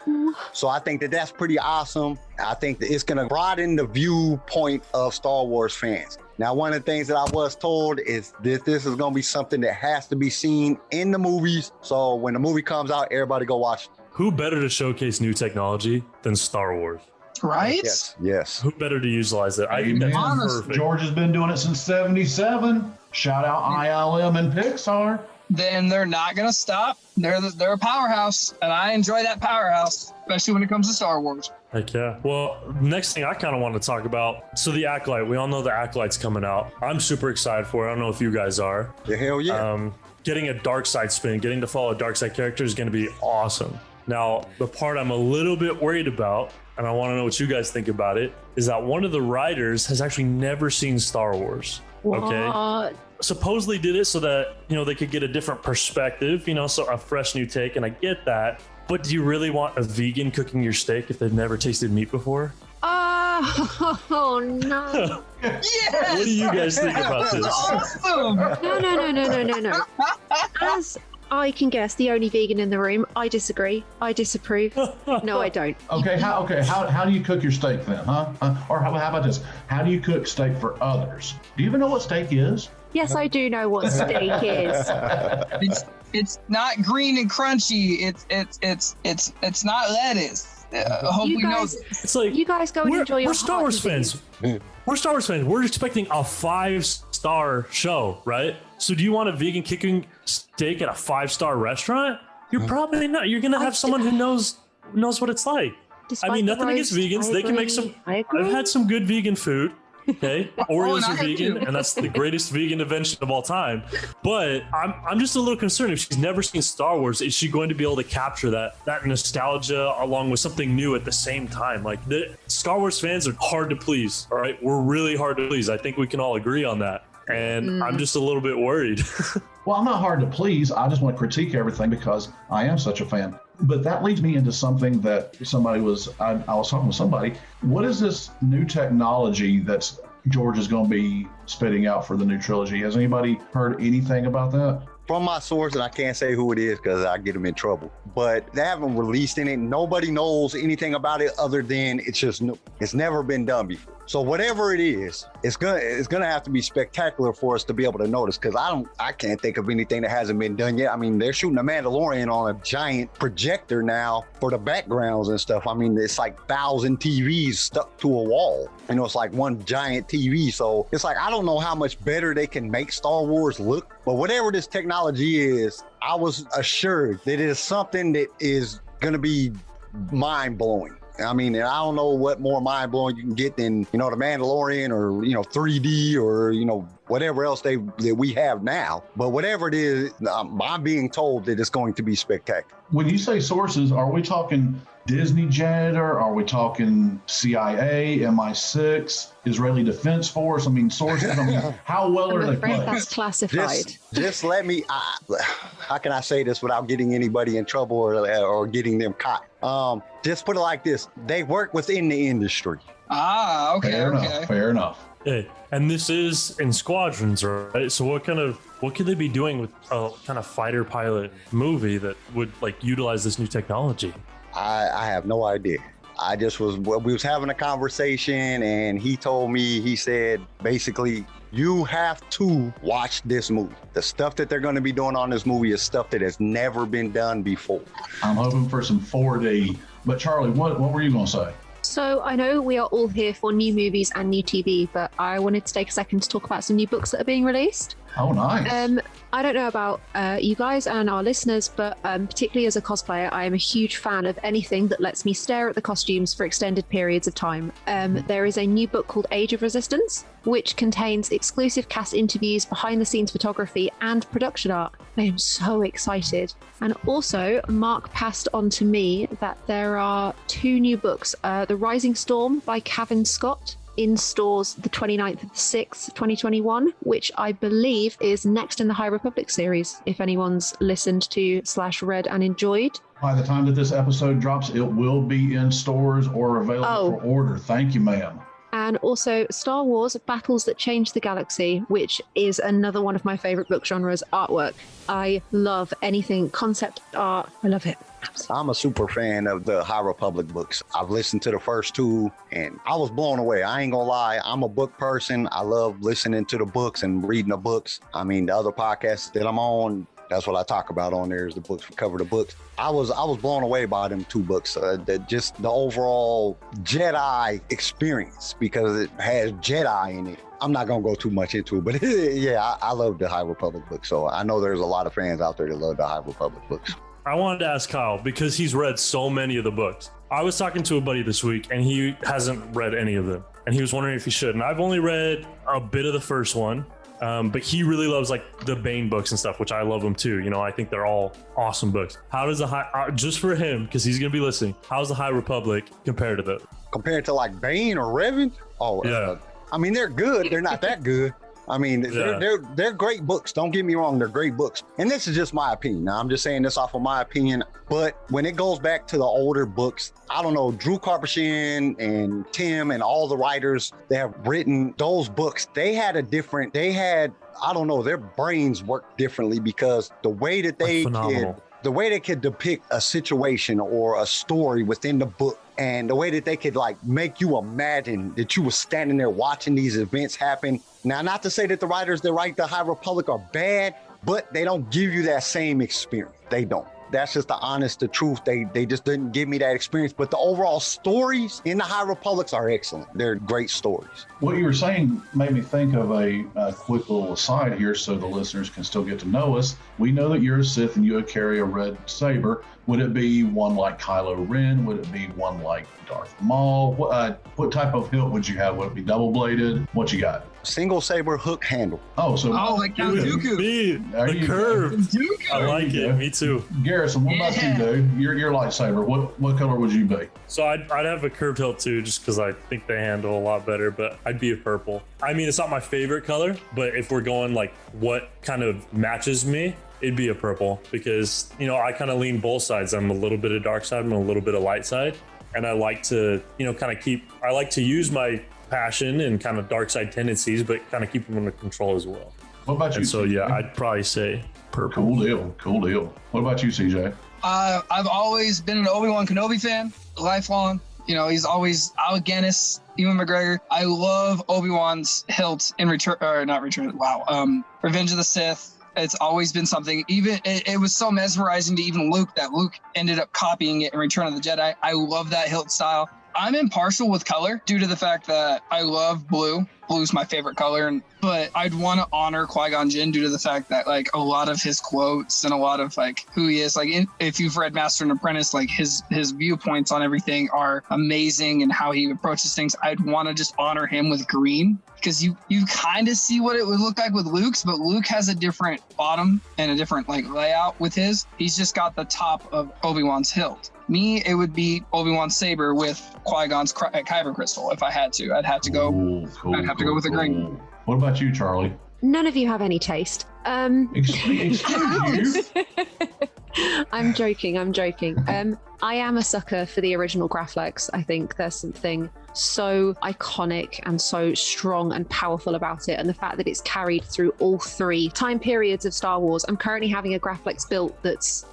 So I think that that's pretty awesome. I think that it's going to broaden the viewpoint of Star Wars fans. Now, one of the things that I was told is that this is going to be something that has to be seen in the movies. So when the movie comes out, everybody go watch it. Who better to showcase new technology than Star Wars? Right? Yes. Who better to utilize it? I think that's perfect. George has been doing it since '77. Shout out ILM and Pixar. then they're not gonna stop. They're a powerhouse, and I enjoy that powerhouse, especially when it comes to Star Wars. Heck yeah. Well, next thing I kind of want to talk about. So the Acolyte, we all know the Acolyte's coming out. I'm super excited for it. I don't know if you guys are. Yeah, hell yeah. Getting a dark side spin, getting to follow a dark side character is going to be awesome. Now, the part I'm a little bit worried about, and I want to know what you guys think about it, is that one of the writers has actually never seen Star Wars. Okay. What? Supposedly did it so that, they could get a different perspective, so a fresh new take. And I get that. But do you really want a vegan cooking your steak if they've never tasted meat before? Oh no. Yes! What do you guys think about this? Awesome! No. As I can guess, the only vegan in the room, I disagree. I disapprove. No, I don't. How do you cook your steak then, huh? Or how about this? How do you cook steak for others? Do you even know what steak is? Yes, I do know what steak is. It's not green and crunchy. It's not lettuce. Hope we know this. It's like You guys go and enjoy your We're Star Wars fans. We're Star Wars fans. We're expecting a 5-star show, right? So do you want a vegan kicking steak at a 5-star restaurant? You're probably not. You're gonna have someone who knows what it's like. Despite I mean, the nothing against roast, vegans. I They can make agree. some. I agree. I've had some good vegan food. Okay, Oreos I are have vegan, too. and that's the greatest vegan invention of all time. But I'm just a little concerned if she's never seen Star Wars, is she going to be able to capture that nostalgia along with something new at the same time? Like, the Star Wars fans are hard to please. All right, we're really hard to please. I think we can all agree on that. And I'm just a little bit worried. Well, I'm not hard to please. I just want to critique everything because I am such a fan. But that leads me into something that I was talking with somebody. What is this new technology that's George is going to be spitting out for the new trilogy? Has anybody heard anything about that? From my source, and I can't say who it is because I get them in trouble, but they haven't released any. Nobody knows anything about it other than it's just new. It's never been done before. So whatever it is, it's gonna have to be spectacular for us to be able to notice, because I can't think of anything that hasn't been done yet. I mean, they're shooting a Mandalorian on a giant projector now for the backgrounds and stuff. I mean, it's like 1,000 TVs stuck to a wall. It's like one giant TV. So it's like, I don't know how much better they can make Star Wars look, but whatever this technology is, I was assured that it is something that is gonna be mind-blowing. I mean, and I don't know what more mind-blowing you can get than, the Mandalorian or, 3D or, whatever else that we have now. But whatever it is, I'm being told that it's going to be spectacular. When you say sources, are we talking Disney janitor? Are we talking CIA, MI6, Israeli Defense Force? I mean, sources. I mean, how well are I'm they afraid placed? that's classified. Just let me, how can I say this without getting anybody in trouble or getting them caught? Just put it like this. They work within the industry. Ah, okay, Fair enough. Okay. And this is in Squadrons, right? So what could they be doing with a kind of fighter pilot movie that would utilize this new technology? I have no idea. We was having a conversation and he told me, he said, basically, you have to watch this movie. The stuff that they're going to be doing on this movie is stuff that has never been done before. I'm hoping for some 4D. But Charlie, what were you going to say? So I know we are all here for new movies and new TV, but I wanted to take a second to talk about some new books that are being released. Oh, nice. I don't know about you guys and our listeners, but particularly as a cosplayer, I am a huge fan of anything that lets me stare at the costumes for extended periods of time. There is a new book called Age of Resistance, which contains exclusive cast interviews, behind-the-scenes photography, and production art. I am so excited. And also, Mark passed on to me that there are 2 new books. The Rising Storm by Cavan Scott, in stores the 29th of the 6th, 2021, which I believe is next in the High Republic series, if anyone's listened to / read and enjoyed. By the time that this episode drops, it will be in stores or available for order. Thank you, ma'am. And also Star Wars Battles That Change the Galaxy, which is another one of my favorite book genres, artwork. I love anything concept art. I love it. Absolutely. I'm a super fan of the High Republic books. I've listened to the first 2 and I was blown away. I ain't gonna lie. I'm a book person. I love listening to the books and reading the books. I mean, the other podcasts that I'm on, That's what I talk about on there is the books. We cover the books. I was blown away by them 2 books. Just the overall Jedi experience because it has Jedi in it. I'm not gonna go too much into it, but yeah, I love the High Republic books. So I know there's a lot of fans out there that love the High Republic books. I wanted to ask Kyle because he's read so many of the books. I was talking to a buddy this week and he hasn't read any of them. And he was wondering if he should. And I've only read a bit of the first one. But he really loves like the Bane books and stuff, which I love them too. You know, I think they're all awesome books. How does the just for him, because he's going to be listening, how's the High Republic compared to those? Compared to like Bane or Revan? Oh, yeah. I mean, they're good. They're not that good. I mean, they're great books. Don't get me wrong. They're great books. And this is just my opinion. Now, I'm just saying this off of my opinion. But when it goes back to the older books, I don't know, Drew Karpyshyn and Tim and all the writers that have written those books, I don't know, their brains work differently because the way that they could depict a situation or a story within the book and the way that they could like make you imagine that you were standing there watching these events happen. Now, not to say that the writers that write the High Republic are bad, but they don't give you that same experience. They don't. That's just the truth. They just didn't give me that experience. But the overall stories in the High Republics are excellent. They're great stories. What you were saying made me think of a quick little aside here so the listeners can still get to know us. We know that you're a Sith and you carry a red saber. Would it be one like Kylo Ren? Would it be one like Darth Maul? What type of hilt would you have? Would it be double-bladed? What you got? Single saber hook handle. Like Count Dooku. The curve. I like it. Me too. Garrison, what about you, dude? Your lightsaber. What color would you be? So I'd have a curved hilt too, just because I think they handle a lot better. But I'd be a purple. I mean, it's not my favorite color, but if we're going like what kind of matches me, it'd be a purple because, you know, I kind of lean both sides. I'm a little bit of dark side and a little bit of light side. And I like to, you know, I like to use my passion and kind of dark side tendencies, but kind of keep them under control as well. What about you? And so, yeah, I'd probably say purple. Cool deal. What about you, CJ? I've always been an Obi-Wan Kenobi fan, lifelong. You know, he's always Alec Guinness, Ewan McGregor. I love Obi-Wan's hilt in Revenge of the Sith. It's always been something. Even it was so mesmerizing to even Luke that Luke ended up copying it in Return of the Jedi. I love that hilt style. I'm impartial with color due to the fact that I love blue. Blue's my favorite color, but I'd want to honor Qui-Gon Jinn due to the fact that like a lot of his quotes and a lot of like who he is, like if you've read Master and Apprentice, like his viewpoints on everything are amazing and how he approaches things. I'd want to just honor him with green because you kind of see what it would look like with Luke's, but Luke has a different bottom and a different like layout with his. He's just got the top of Obi-Wan's hilt. Me, it would be Obi-Wan's saber with Qui-Gon's kyber crystal. If I had to, I'd have to go. I'd have to go with a green. What about you, Charlie? None of you have any taste. Excuse you? I'm joking. I am a sucker for the original Graflex. I think there's something so iconic and so strong and powerful about it. And the fact that it's carried through all 3 time periods of Star Wars. I'm currently having a Graflex built that's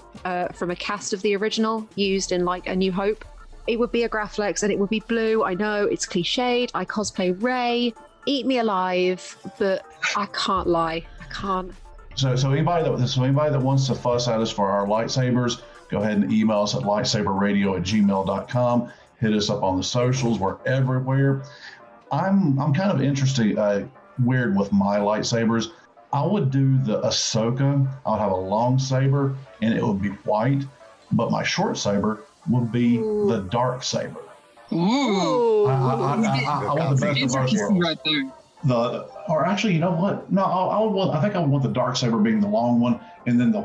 from a cast of the original used in like A New Hope. It would be a Graflex and it would be blue. I know it's cliched. I cosplay Rey. Eat me alive, but I can't lie. I can't. So anybody that wants to fuss at us for our lightsabers, go ahead and email us at lightsaberradio@gmail.com. Hit us up on the socials. We're everywhere. I'm kind of weird with my lightsabers. I would do the Ahsoka. I would have a long saber and it would be white, but my short saber would be the dark saber. Ooh. I want the best of both worlds. Right there. Or actually, you know what? No, I think I would want the dark saber being the long one, and then the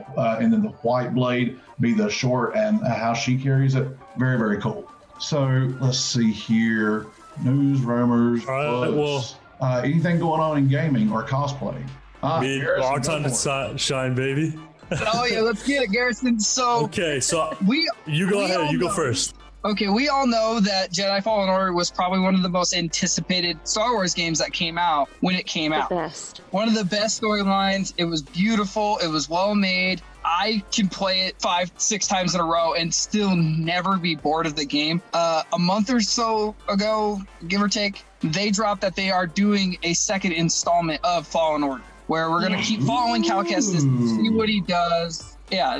white blade be the short, and how she carries it. Very, very cool. So let's see here. News, rumors, books. Anything going on in gaming or cosplaying? Our time to shine, baby. Oh yeah, let's get it, Garrison. So okay, so you go first. Okay, we all know that Jedi Fallen Order was probably one of the most anticipated Star Wars games that came out when it came out. Best. One of the best storylines. It was beautiful. It was well made. I can play it 5-6 times in a row and still never be bored of the game. A month or so ago, give or take, they dropped that they are doing a second installment of Fallen Order, where we're gonna keep following Cal Kestis, see what he does. Yeah,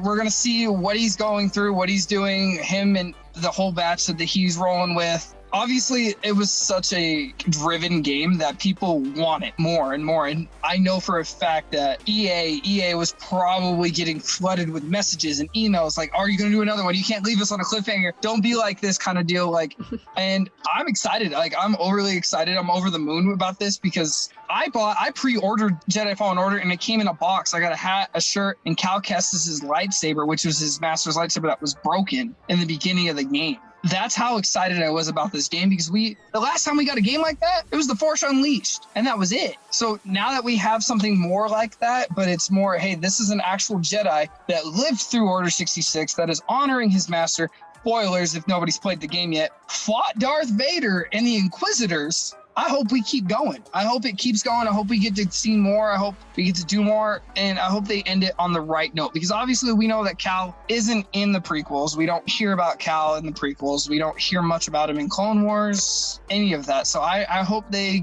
we're gonna see what he's going through, what he's doing, him and the whole batch that he's rolling with. Obviously, it was such a driven game that people want it more and more. And I know for a fact that EA was probably getting flooded with messages and emails like, are you going to do another one? You can't leave us on a cliffhanger. Don't be like this kind of deal. Like, and I'm excited. Like, I'm overly excited. I'm over the moon about this because I pre-ordered Jedi Fallen Order and it came in a box. I got a hat, a shirt, and Cal Kestis' lightsaber, which was his master's lightsaber that was broken in the beginning of the game. That's how excited I was about this game because the last time we got a game like that, it was The Force Unleashed, and that was it. So now that we have something more like that, but it's more, hey, this is an actual Jedi that lived through Order 66, that is honoring his master. Spoilers if nobody's played the game yet, fought Darth Vader and the Inquisitors. I hope we keep going. I hope it keeps going. I hope we get to see more. I hope we get to do more. And I hope they end it on the right note. Because obviously we know that Cal isn't in the prequels. We don't hear about Cal in the prequels. We don't hear much about him in Clone Wars, any of that. So I hope they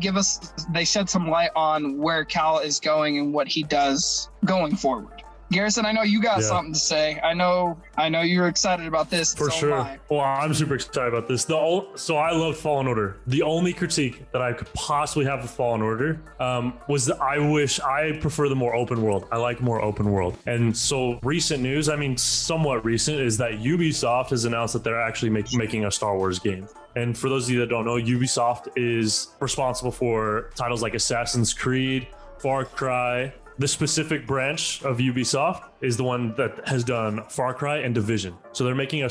shed some light on where Cal is going and what he does going forward. Garrison, I know you got something to say. I know you're excited about this. For sure. Well, I'm super excited about this. So I love Fallen Order. The only critique that I could possibly have with Fallen Order was that I prefer the more open world. I like more open world. And so recent news, I mean, somewhat recent, is that Ubisoft has announced that they're actually making a Star Wars game. And for those of you that don't know, Ubisoft is responsible for titles like Assassin's Creed, Far Cry. The specific branch of Ubisoft is the one that has done Far Cry and Division. So they're making an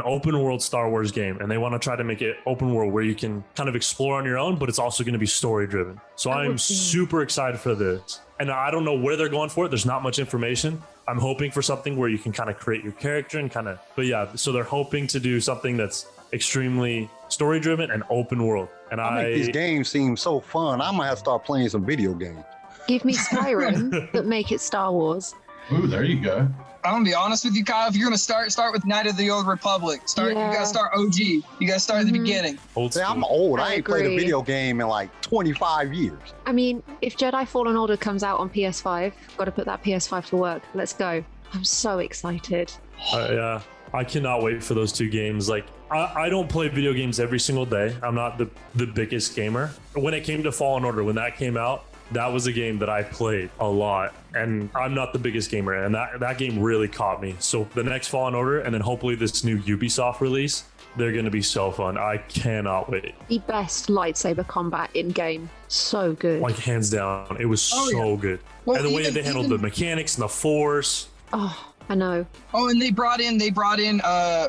open world Star Wars game, and they want to try to make it open world where you can kind of explore on your own, but it's also going to be story driven. So I'm super excited for this. And I don't know where they're going for it. There's not much information. I'm hoping for something where you can kind of create your character and but yeah, so they're hoping to do something that's extremely story driven and open world. And I make these games seem so fun. I'm gonna have to start playing some video games. Give me Skyrim, but make it Star Wars. Ooh, there you go. I'm gonna be honest with you, Kyle. If you're gonna start with Knight of the Old Republic. You gotta start OG. You gotta start at the beginning. I'm old. I ain't played a video game in like 25 years. I mean, if Jedi Fallen Order comes out on PS5, got to put that PS5 to work. Let's go. I'm so excited. Yeah, I cannot wait for those two games. Like, I don't play video games every single day. I'm not the biggest gamer. When it came to Fallen Order, when that came out, that was a game that I played a lot, and I'm not the biggest gamer, and that game really caught me. So the next Fallen Order, and then hopefully this new Ubisoft release, they're going to be so fun. I cannot wait. The best lightsaber combat in game. So good. Like, hands down. It was so good. Well, and the way that they handled the mechanics and the Force. Oh, I know. Oh, and they brought in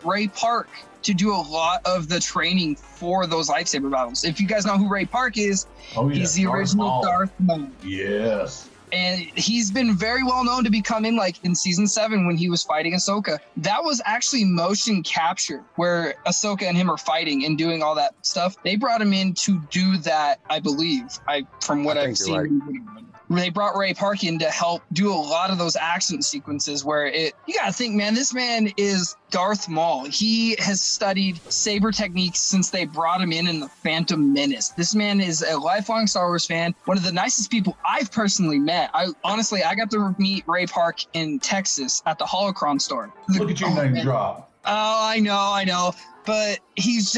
Ray Park to do a lot of the training for those lightsaber battles. If you guys know who Ray Park is, he's the original Darth Maul. Yes. And he's been very well known to be coming, like in season 7 when he was fighting Ahsoka. That was actually motion capture, where Ahsoka and him are fighting and doing all that stuff. They brought him in to do that, I believe. From what I've seen. Right. They brought Ray Park in to help do a lot of those action sequences where you gotta think, man, this man is Darth Maul. He has studied saber techniques since they brought him in The Phantom Menace. This man is a lifelong Star Wars fan, one of the nicest people I've personally met. I got to meet Ray Park in Texas at the Holocron store. Look at your name drop. Oh, I know. But he's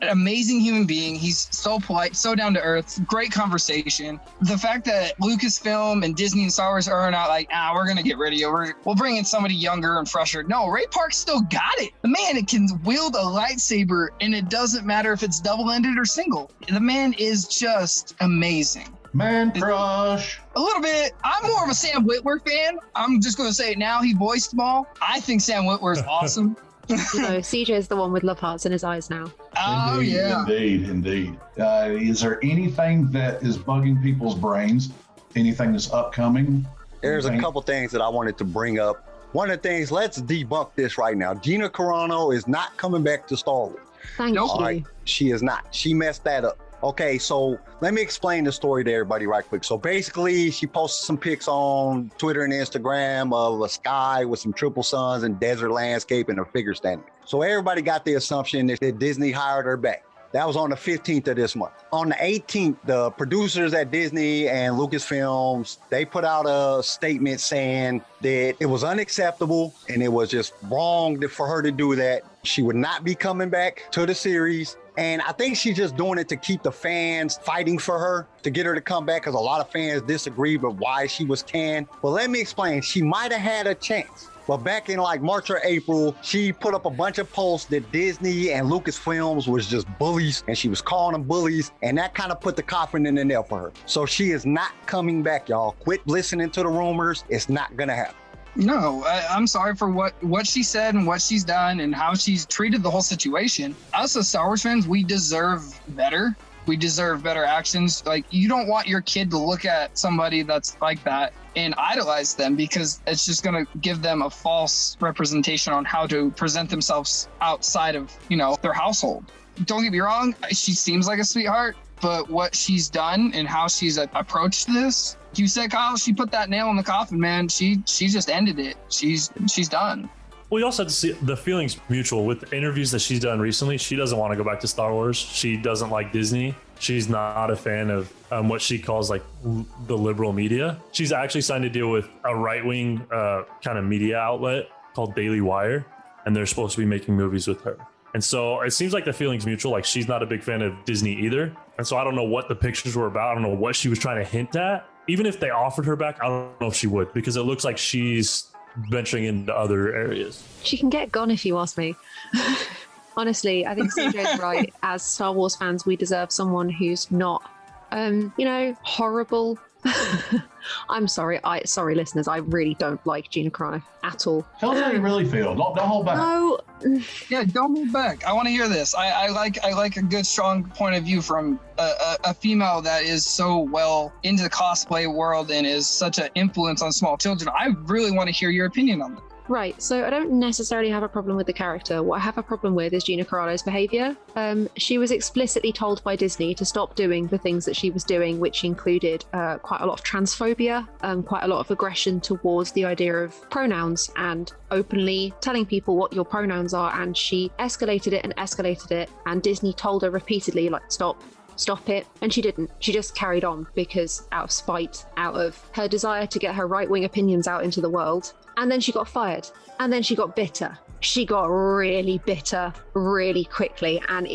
an amazing human being. He's so polite, so down to earth, great conversation. The fact that Lucasfilm and Disney and Star Wars are not like, we're going to get rid of you. We'll bring in somebody younger and fresher. No, Ray Park still got it. The man can wield a lightsaber, and it doesn't matter if it's double-ended or single. The man is just amazing. Man crush. A little bit. I'm more of a Sam Witwer fan. I'm just going to say it now. He voiced Maul. I think Sam Witwer is awesome. No, CJ is the one with love hearts in his eyes now. Oh, Indeed. Is there anything that is bugging people's brains? Anything that's upcoming? There's a couple things that I wanted to bring up. One of the things, let's debunk this right now. Gina Carano is not coming back to Star Wars. Thank you. All right, she is not. She messed that up. Okay, so let me explain the story to everybody right quick. So basically, she posted some pics on Twitter and Instagram of a sky with some triple suns and desert landscape and a figure standing. So everybody got the assumption that Disney hired her back. That was on the 15th of this month. On the 18th, the producers at Disney and Lucasfilms, they put out a statement saying that it was unacceptable and it was just wrong for her to do that. She would not be coming back to the series. And I think she's just doing it to keep the fans fighting for her, to get her to come back, because a lot of fans disagree with why she was canned. Well, let me explain. She might have had a chance. But back in like March or April, she put up a bunch of posts that Disney and Lucasfilms was just bullies, and she was calling them bullies, and that kind of put the coffin in the nail for her. So she is not coming back, y'all. Quit listening to the rumors. It's not gonna happen. No, I'm sorry for what she said and what she's done and how she's treated the whole situation. Us as Star Wars fans, we deserve better. We deserve better actions. Like, you don't want your kid to look at somebody that's like that and idolize them, because it's just going to give them a false representation on how to present themselves outside of, their household. Don't get me wrong, she seems like a sweetheart, but what she's done and how she's approached this, you said, Kyle, she put that nail in the coffin, man. She just ended it. She's done. Well, you also have to see the feelings mutual with interviews that she's done recently. She doesn't want to go back to Star Wars. She doesn't like Disney. She's not a fan of what she calls like the liberal media. She's actually signed a deal with a right-wing kind of media outlet called Daily Wire, and they're supposed to be making movies with her. And so it seems like the feeling's mutual. Like, she's not a big fan of Disney either. And so I don't know what the pictures were about. I don't know what she was trying to hint at. Even if they offered her back, I don't know if she would, because it looks like she's venturing into other areas. She can get gone if you ask me. Honestly, I think CJ's right. As Star Wars fans, we deserve someone who's not, horrible. I'm sorry. Sorry, listeners. I really don't like Gina Carano at all. Tell us how you really feel. Don't hold back. No. Yeah, don't hold back. I want to hear this. I like a good, strong point of view from a female that is so well into the cosplay world and is such an influence on small children. I really want to hear your opinion on that. Right, so I don't necessarily have a problem with the character. What I have a problem with is Gina Carano's behavior. She was explicitly told by Disney to stop doing the things that she was doing, which included quite a lot of transphobia, quite a lot of aggression towards the idea of pronouns and openly telling people what your pronouns are. And she escalated it, and Disney told her repeatedly, like, stop it. And she didn't. She just carried on because out of spite, out of her desire to get her right-wing opinions out into the world. And then she got fired. And then she got bitter. She got really bitter really quickly. And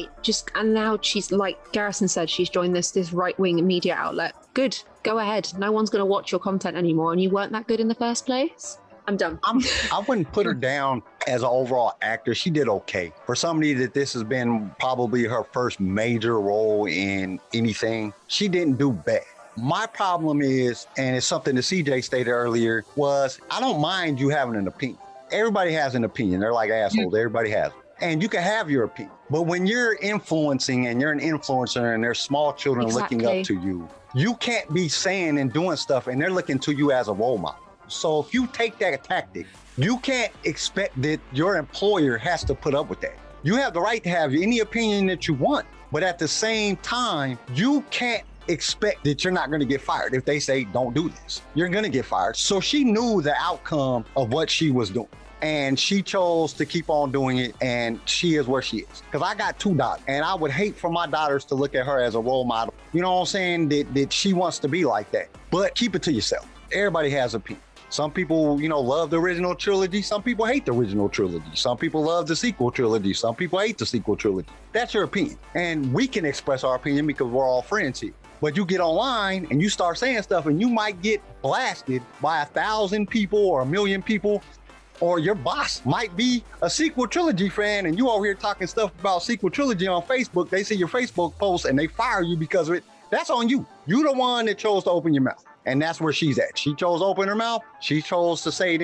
now she's, like Garrison said, she's joined this right-wing media outlet. Good. Go ahead. No one's going to watch your content anymore. And you weren't that good in the first place. I'm done. I wouldn't put her down as an overall actor. She did okay. For somebody that this has been probably her first major role in anything, she didn't do bad. My problem is, and it's something that CJ stated earlier, was I don't mind you having an opinion. Everybody has an opinion. They're like assholes. Everybody has it. And you can have your opinion. But when you're influencing and you're an influencer and there's small children looking up to you, you can't be saying and doing stuff and they're looking to you as a role model. So if you take that tactic, you can't expect that your employer has to put up with that. You have the right to have any opinion that you want. But at the same time, you can't expect that you're not going to get fired. If they say, don't do this, you're going to get fired. So she knew the outcome of what she was doing. And she chose to keep on doing it, and she is where she is. Because I got 2 daughters, and I would hate for my daughters to look at her as a role model. You know what I'm saying? That she wants to be like that. But keep it to yourself. Everybody has opinion. Some people, love the original trilogy. Some people hate the original trilogy. Some people love the sequel trilogy. Some people hate the sequel trilogy. That's your opinion. And we can express our opinion because we're all friends here. But you get online and you start saying stuff and you might get blasted by 1,000 people or 1 million people, or your boss might be a sequel trilogy fan and you over here talking stuff about sequel trilogy on Facebook. They see your Facebook post and they fire you because of it. That's on you. You're the one that chose to open your mouth. And that's where she's at. She chose to open her mouth. She chose to say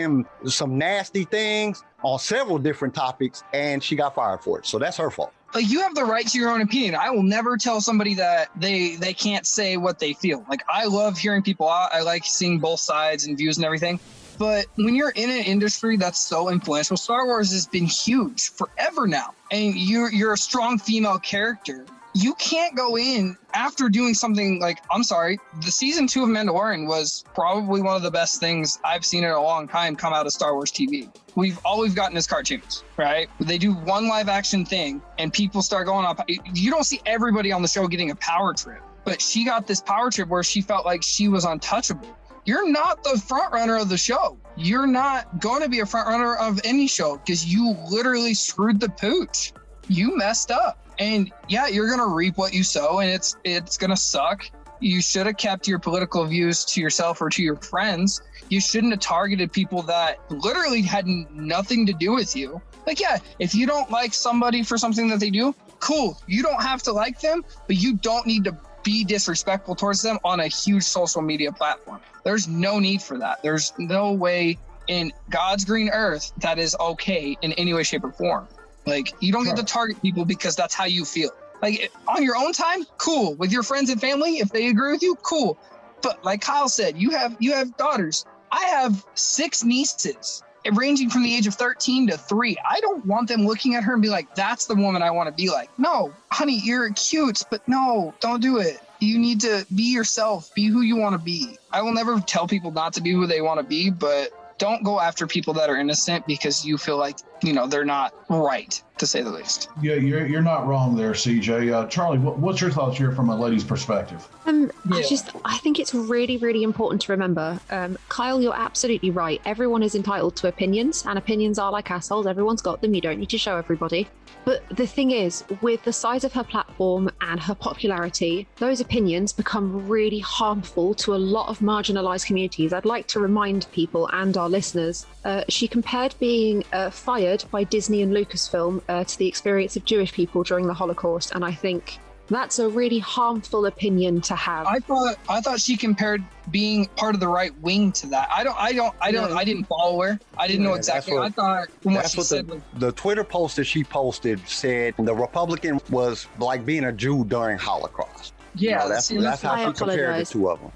some nasty things on several different topics, and she got fired for it. So that's her fault. Like, you have the right to your own opinion. I will never tell somebody that they can't say what they feel. Like, I love hearing people out. I like seeing both sides and views and everything. But when you're in an industry that's so influential, Star Wars has been huge forever now. And you're a strong female character. you can't go in after doing something like, I'm sorry, the season 2 of Mandalorian was probably one of the best things I've seen in a long time come out of Star Wars TV. All we've gotten is cartoons, right? They do one live action thing and people start going up. You don't see everybody on the show getting a power trip, but she got this power trip where she felt like she was untouchable. You're not the front runner of the show. You're not going to be a front runner of any show because you literally screwed the pooch. You messed up. And yeah, you're going to reap what you sow, and it's going to suck. You should have kept your political views to yourself or to your friends. You shouldn't have targeted people that literally had nothing to do with you. Like, yeah, if you don't like somebody for something that they do, cool. You don't have to like them, but you don't need to be disrespectful towards them on a huge social media platform. There's no need for that. There's no way in God's green earth that is okay in any way, shape, or form. Like, you don't get to target people because that's how you feel. Like, on your own time, cool. With your friends and family, if they agree with you, cool. But like Kyle said, you have daughters. I have 6 nieces ranging from the age of 13 to 3. I don't want them looking at her and be like, that's the woman I want to be like. No, honey, you're cute, but no, don't do it. You need to be yourself. Be who you want to be. I will never tell people not to be who they want to be, but don't go after people that are innocent because you feel like, they're not right, to say the least. Yeah, you're not wrong there, CJ. Charlie, what's your thoughts here from a lady's perspective? I think it's really, really important to remember. Kyle, you're absolutely right. Everyone is entitled to opinions, and opinions are like assholes. Everyone's got them. You don't need to show everybody. But the thing is, with the size of her platform and her popularity, those opinions become really harmful to a lot of marginalized communities. I'd like to remind people and our listeners, she compared being fired by Disney and Lucasfilm to the experience of Jewish people during the Holocaust. And I think that's a really harmful opinion to have. I thought she compared being part of the right wing to that. I didn't follow her. I didn't know exactly. I thought from what she said. The Twitter post that she posted said the Republican was like being a Jew during Holocaust. Yeah, that's how she compared the two of them.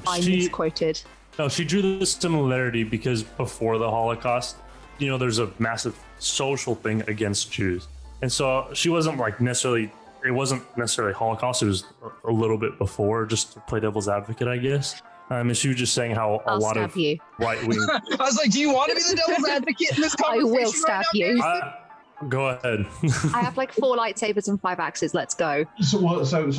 I misquoted. No, she drew the similarity because before the Holocaust, there's a massive social thing against Jews. And so she wasn't it wasn't necessarily Holocaust. It was a little bit before, just to play devil's advocate, I guess. And she was just saying how a lot of right wing. I was like, do you want to be the devil's advocate in this conversation? I will stab you. Go ahead. I have 4 lightsabers and 5 axes. Let's go. So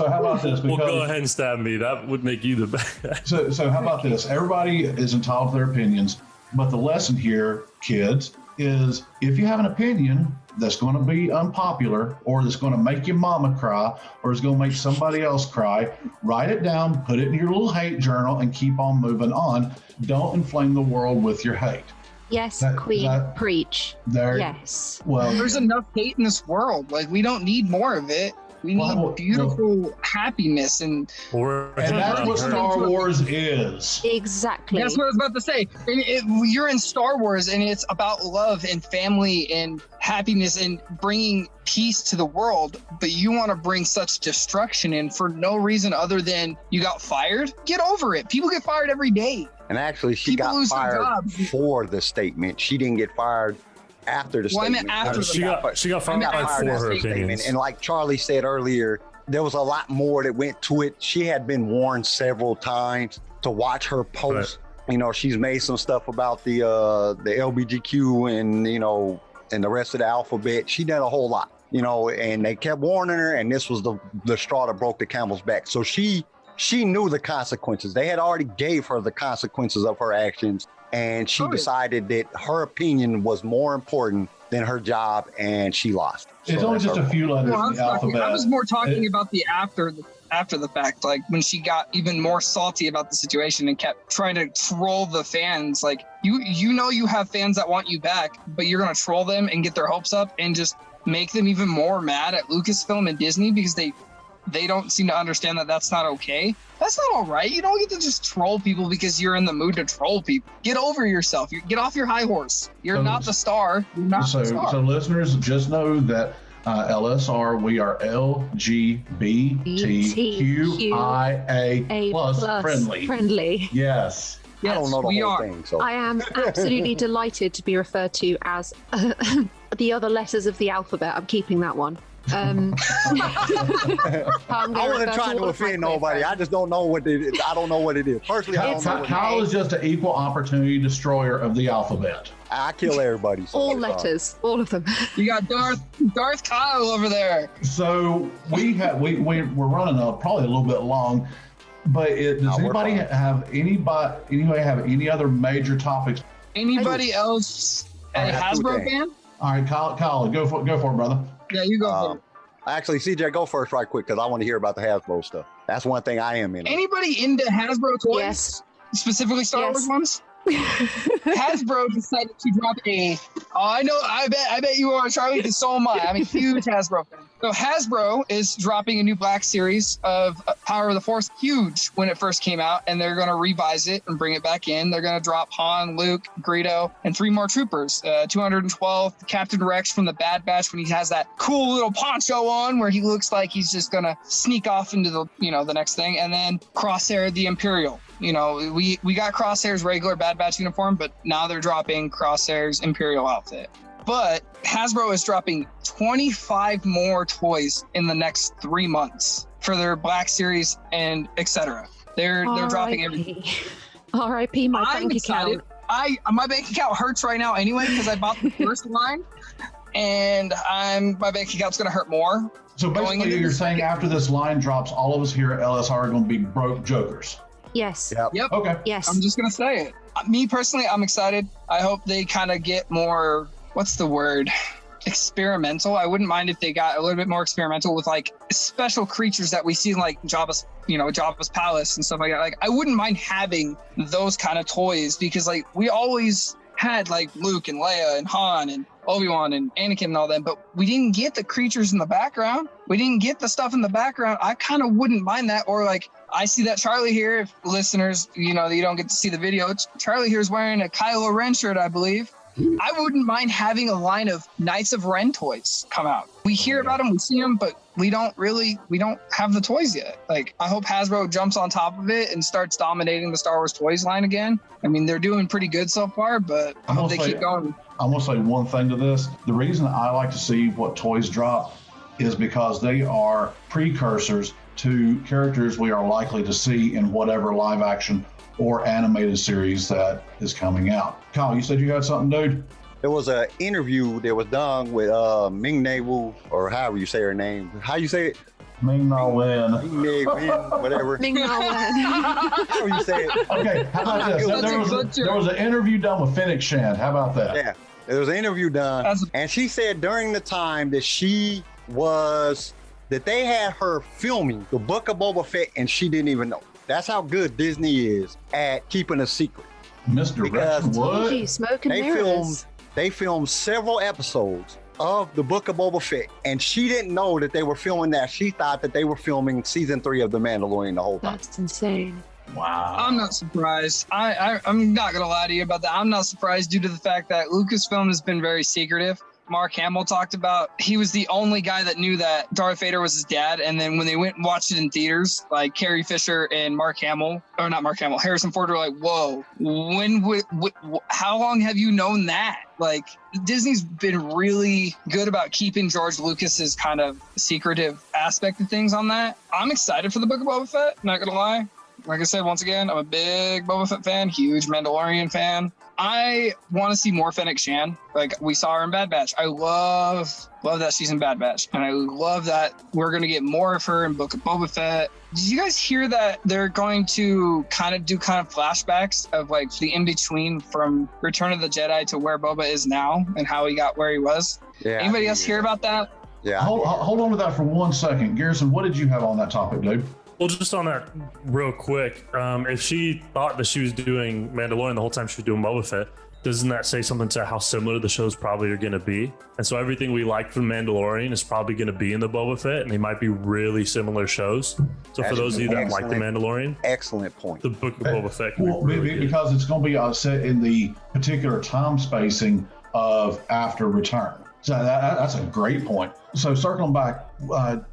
how about this? Well, go ahead and stab me. That would make you the best. So how about this? Everybody is entitled to their opinions, but the lesson here, kids, is if you have an opinion that's going to be unpopular or that's going to make your mama cry or is going to make somebody else cry, write it down, put it in your little hate journal, and keep on moving on. Don't inflame the world with your hate. Yes, Queen, preach. Yes. Well, there's enough hate in this world. We don't need more of it. We need beautiful happiness and that's what Star Wars is. Exactly. That's what I was about to say. You're in Star Wars and it's about love and family and happiness and bringing peace to the world, but you want to bring such destruction in for no reason other than you got fired? Get over it. People get fired every day. And actually, she got fired for the statement. She didn't get fired after the statement. I meant after she got fired for her opinions. And like Charlie said earlier, there was a lot more that went to it. She had been warned several times to watch her post. Right. She's made some stuff about the LBGQ and the rest of the alphabet. She did a whole lot, and they kept warning her, and this was the straw that broke the camel's back. So she knew the consequences. They had already gave her the consequences of her actions. And she decided that her opinion was more important than her job, and she lost. It's only just a few letters in the alphabet. I was more talking about the after the fact, when she got even more salty about the situation and kept trying to troll the fans. You have fans that want you back, but you're gonna troll them and get their hopes up and just make them even more mad at Lucasfilm and Disney because they don't seem to understand that that's not okay. That's not all right. You don't get to just troll people because you're in the mood to troll people. Get over yourself. Get off your high horse. You're not the star. You're not the star. So listeners, just know that LSR, we are LGBTQIA plus friendly. Yes. I don't know the whole thing. So I am absolutely delighted to be referred to as the other letters of the alphabet. I'm keeping that one. I'm I wasn't trying to offend nobody. I just don't know what it is. I don't know what it is. Personally, I don't know what Kyle is just an equal opportunity destroyer of the alphabet. I kill everybody. So all letters, all of them. You got Darth Kyle over there. So we're running probably a little bit long, but does anybody have any other major topics? Anybody else a Hasbro fan? All right, Kyle, go for it, brother. Yeah, you go for it. Actually, CJ, go first right quick because I want to hear about the Hasbro stuff. That's one thing I am in. Anybody into Hasbro toys? Yes. Specifically Star Wars ones? Hasbro decided to drop I bet you are, Charlie, because so am I. I'm a huge Hasbro fan. So Hasbro is dropping a new Black Series of Power of the Force, huge when it first came out, and they're going to revise it and bring it back in. They're going to drop Han, Luke, Greedo, and 3 more troopers. 212, Captain Rex from the Bad Batch when he has that cool little poncho on where he looks like he's just going to sneak off into the next thing. And then Crosshair, the Imperial. We got Crosshair's regular Bad Batch uniform, but now they're dropping Crosshair's Imperial outfit. But Hasbro is dropping 25 more toys in the next 3 months for their Black Series and etc. They're dropping everything. R.I.P. my bank account. My bank account hurts right now anyway because I bought the first line, and my bank account's going to hurt more. So basically, you're saying after this line drops, all of us here at LSR are going to be broke jokers. Yes. Yep. Okay. Yes. I'm just going to say it. Me personally, I'm excited. I hope they kind of get more, what's the word? Experimental. I wouldn't mind if they got a little bit more experimental with like special creatures that we see in like Jabba's palace and stuff like that. Like I wouldn't mind having those kind of toys because like we always had like Luke and Leia and Han and Obi-Wan and Anakin and all that, but we didn't get the creatures in the background. We didn't get the stuff in the background. I kind of wouldn't mind that. Or like I see that Charlie here, if listeners, you don't get to see the video, Charlie here is wearing a Kylo Ren shirt, I believe. I wouldn't mind having a line of Knights of Ren toys come out. We hear about them, we see them, but we don't have the toys yet. Like, I hope Hasbro jumps on top of it and starts dominating the Star Wars toys line again. I mean, they're doing pretty good so far, but I hope they keep going. I'm going to say one thing to this. The reason I like to see what toys drop is because they are precursors to characters we are likely to see in whatever live action or animated series that is coming out. Kyle, you said you had something, dude? There was an interview that was done with Ming-Na Wu, or however you say her name. How you say it? Ming-Na Wen. Ming-Na Wen, whatever. Ming-Na Wen. How you say it? Okay, how about this? There was an interview done with Fennec Shand. How about that? Yeah, there was an interview done, and she said during the time that they had her filming the Book of Boba Fett, and she didn't even know. That's how good Disney is at keeping a secret. Misdirection, what? Gee, smoke and mirrors. They filmed several episodes of the Book of Boba Fett, and she didn't know that they were filming that. She thought that they were filming season 3 of The Mandalorian the whole time. That's insane. Wow. I'm not surprised. I'm not going to lie to you about that. I'm not surprised due to the fact that Lucasfilm has been very secretive. Mark Hamill talked about he was the only guy that knew that Darth Vader was his dad. And then when they went and watched it in theaters, like Carrie Fisher and Harrison Ford were like, whoa, how long have you known that? Like, Disney's been really good about keeping George Lucas's kind of secretive aspect of things on that. I'm excited for the Book of Boba Fett, not gonna lie. Like I said, once again, I'm a big Boba Fett fan, huge Mandalorian fan. I want to see more Fennec Shand. Like we saw her in Bad Batch. I love that she's in Bad Batch. And I love that we're going to get more of her in Book of Boba Fett. Did you guys hear that they're going to kind of flashbacks of like the in-between from Return of the Jedi to where Boba is now and how he got where he was? Yeah. Anybody else hear about that? Yeah. Hold on with that for 1 second. Garrison, what did you have on that topic, dude? Well, just on that real quick, if she thought that she was doing Mandalorian the whole time she was doing Boba Fett, doesn't that say something to how similar the shows probably are going to be? And so everything we like from Mandalorian is probably going to be in the Boba Fett, and they might be really similar shows. So for those of you that like the Mandalorian, excellent point. The Book of Boba Fett can well, be really because it's going to be set in the particular time spacing of after Return. So that's a great point. So circling back,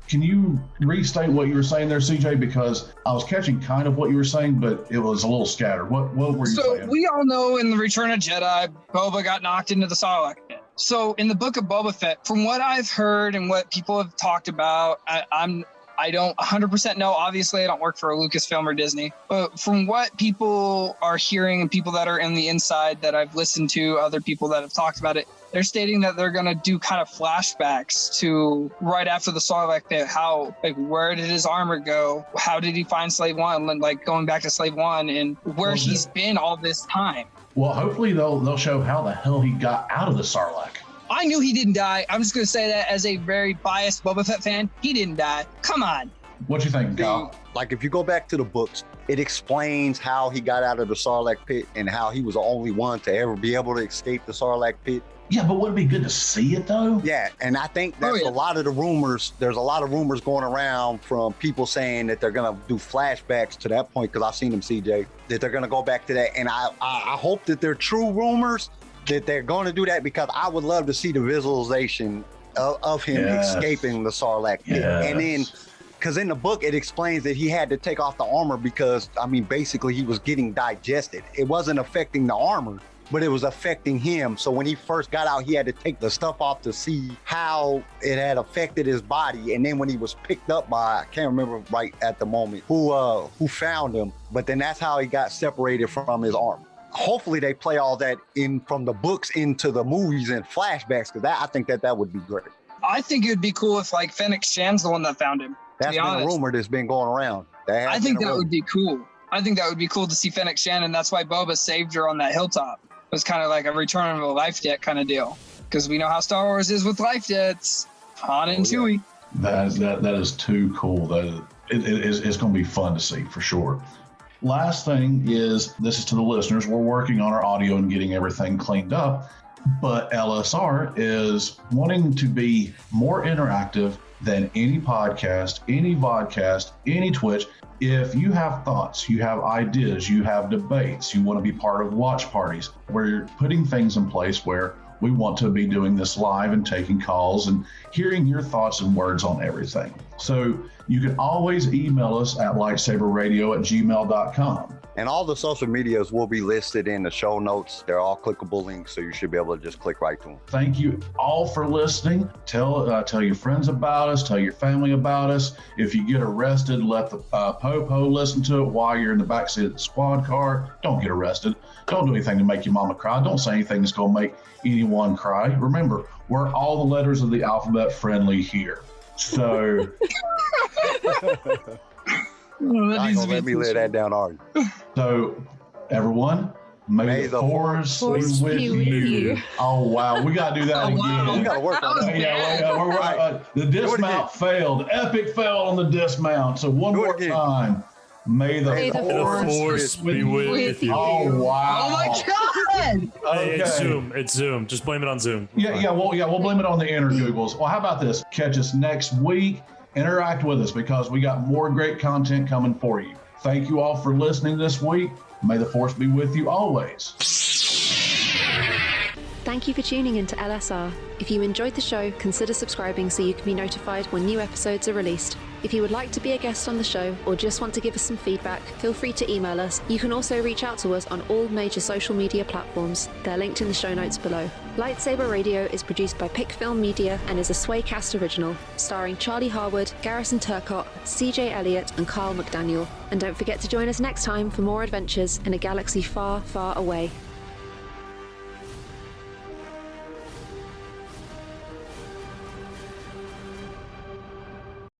can you restate what you were saying there, CJ? Because I was catching kind of what you were saying, but it was a little scattered. What were you saying? So we all know in the Return of Jedi, Boba got knocked into the Sarlacc pit. So in the book of Boba Fett, from what I've heard and what people have talked about, I don't 100% know. Obviously, I don't work for a Lucasfilm or Disney. But from what people are hearing and people that are in the inside that I've listened to, other people that have talked about it, they're stating that they're going to do kind of flashbacks to right after the Sarlacc pit. How, like, where did his armor go? How did he find Slave One? Like, going back to Slave One and where he's been all this time. Well, hopefully they'll show how the hell he got out of the Sarlacc. I knew he didn't die. I'm just going to say that as a very biased Boba Fett fan. He didn't die. Come on. What you think, Kyle? Like, if you go back to the books, it explains how he got out of the Sarlacc pit and how he was the only one to ever be able to escape the Sarlacc pit. Yeah, but would it be good to see it, though? Yeah, and I think that's a lot of the rumors. There's a lot of rumors going around from people saying that they're going to do flashbacks to that point, because I've seen them, CJ, that they're going to go back to that. And I hope that they're true rumors, that they're going to do that, because I would love to see the visualization of him escaping the Sarlacc pit. And then, because in the book, it explains that he had to take off the armor because, I mean, basically he was getting digested. It wasn't affecting the armor, but it was affecting him. So when he first got out, he had to take the stuff off to see how it had affected his body. And then when he was picked up by, I can't remember right at the moment who found him, but then that's how he got separated from his armor. Hopefully they play all that in from the books into the movies and flashbacks, because I think that would be great. I think it would be cool if, like, Fennec Shan's the one that found him. That's been a rumor that's been going around. I think that would be cool. I think that would be cool to see Fennec Shan, and that's why Boba saved her on that hilltop. It was kind of like a return of a life debt kind of deal, because we know how Star Wars is with life debts. Han and Chewie. That is too cool. It's going to be fun to see for sure. Last thing is, this is to the listeners. We're working on our audio and getting everything cleaned up, but LSR is wanting to be more interactive than any podcast, any vodcast, any Twitch. If you have thoughts, you have ideas, you have debates, you want to be part of watch parties, we're putting things in place where we want to be doing this live and taking calls and hearing your thoughts and words on everything. So you can always email us at lightsaberradio@gmail.com. And all the social medias will be listed in the show notes. They're all clickable links, so you should be able to just click right to them. Thank you all for listening. Tell your friends about us. Tell your family about us. If you get arrested, let the po-po listen to it while you're in the backseat of the squad car. Don't get arrested. Don't do anything to make your mama cry. Don't say anything that's going to make anyone cry. Remember, we're all the letters of the alphabet friendly here. So... Not gonna let me lay that down, are you? So, everyone, may the force be with you. Oh, wow. We got to do that again. Wow. We gotta work on that. The dismount failed. Epic fail on the dismount. So, one more time. May the force be with you. Oh, wow. Oh, my God. Hey, Okay. It's Zoom. Just blame it on Zoom. We'll blame it on the inner Googles. Well, how about this? Catch us next week. Interact with us, because we got more great content coming for you. Thank you all for listening this week. May the force be with you always. Thank you for tuning in to LSR. If you enjoyed the show, consider subscribing so you can be notified when new episodes are released. If you would like to be a guest on the show or just want to give us some feedback, feel free to email us. You can also reach out to us on all major social media platforms. They're linked in the show notes below. Lightsaber Radio is produced by Pick Film Media and is a Swaycast original, starring Charlie Harwood, Garrison Turcott, CJ Elliott, and Carl McDaniel. And don't forget to join us next time for more adventures in a galaxy far, far away.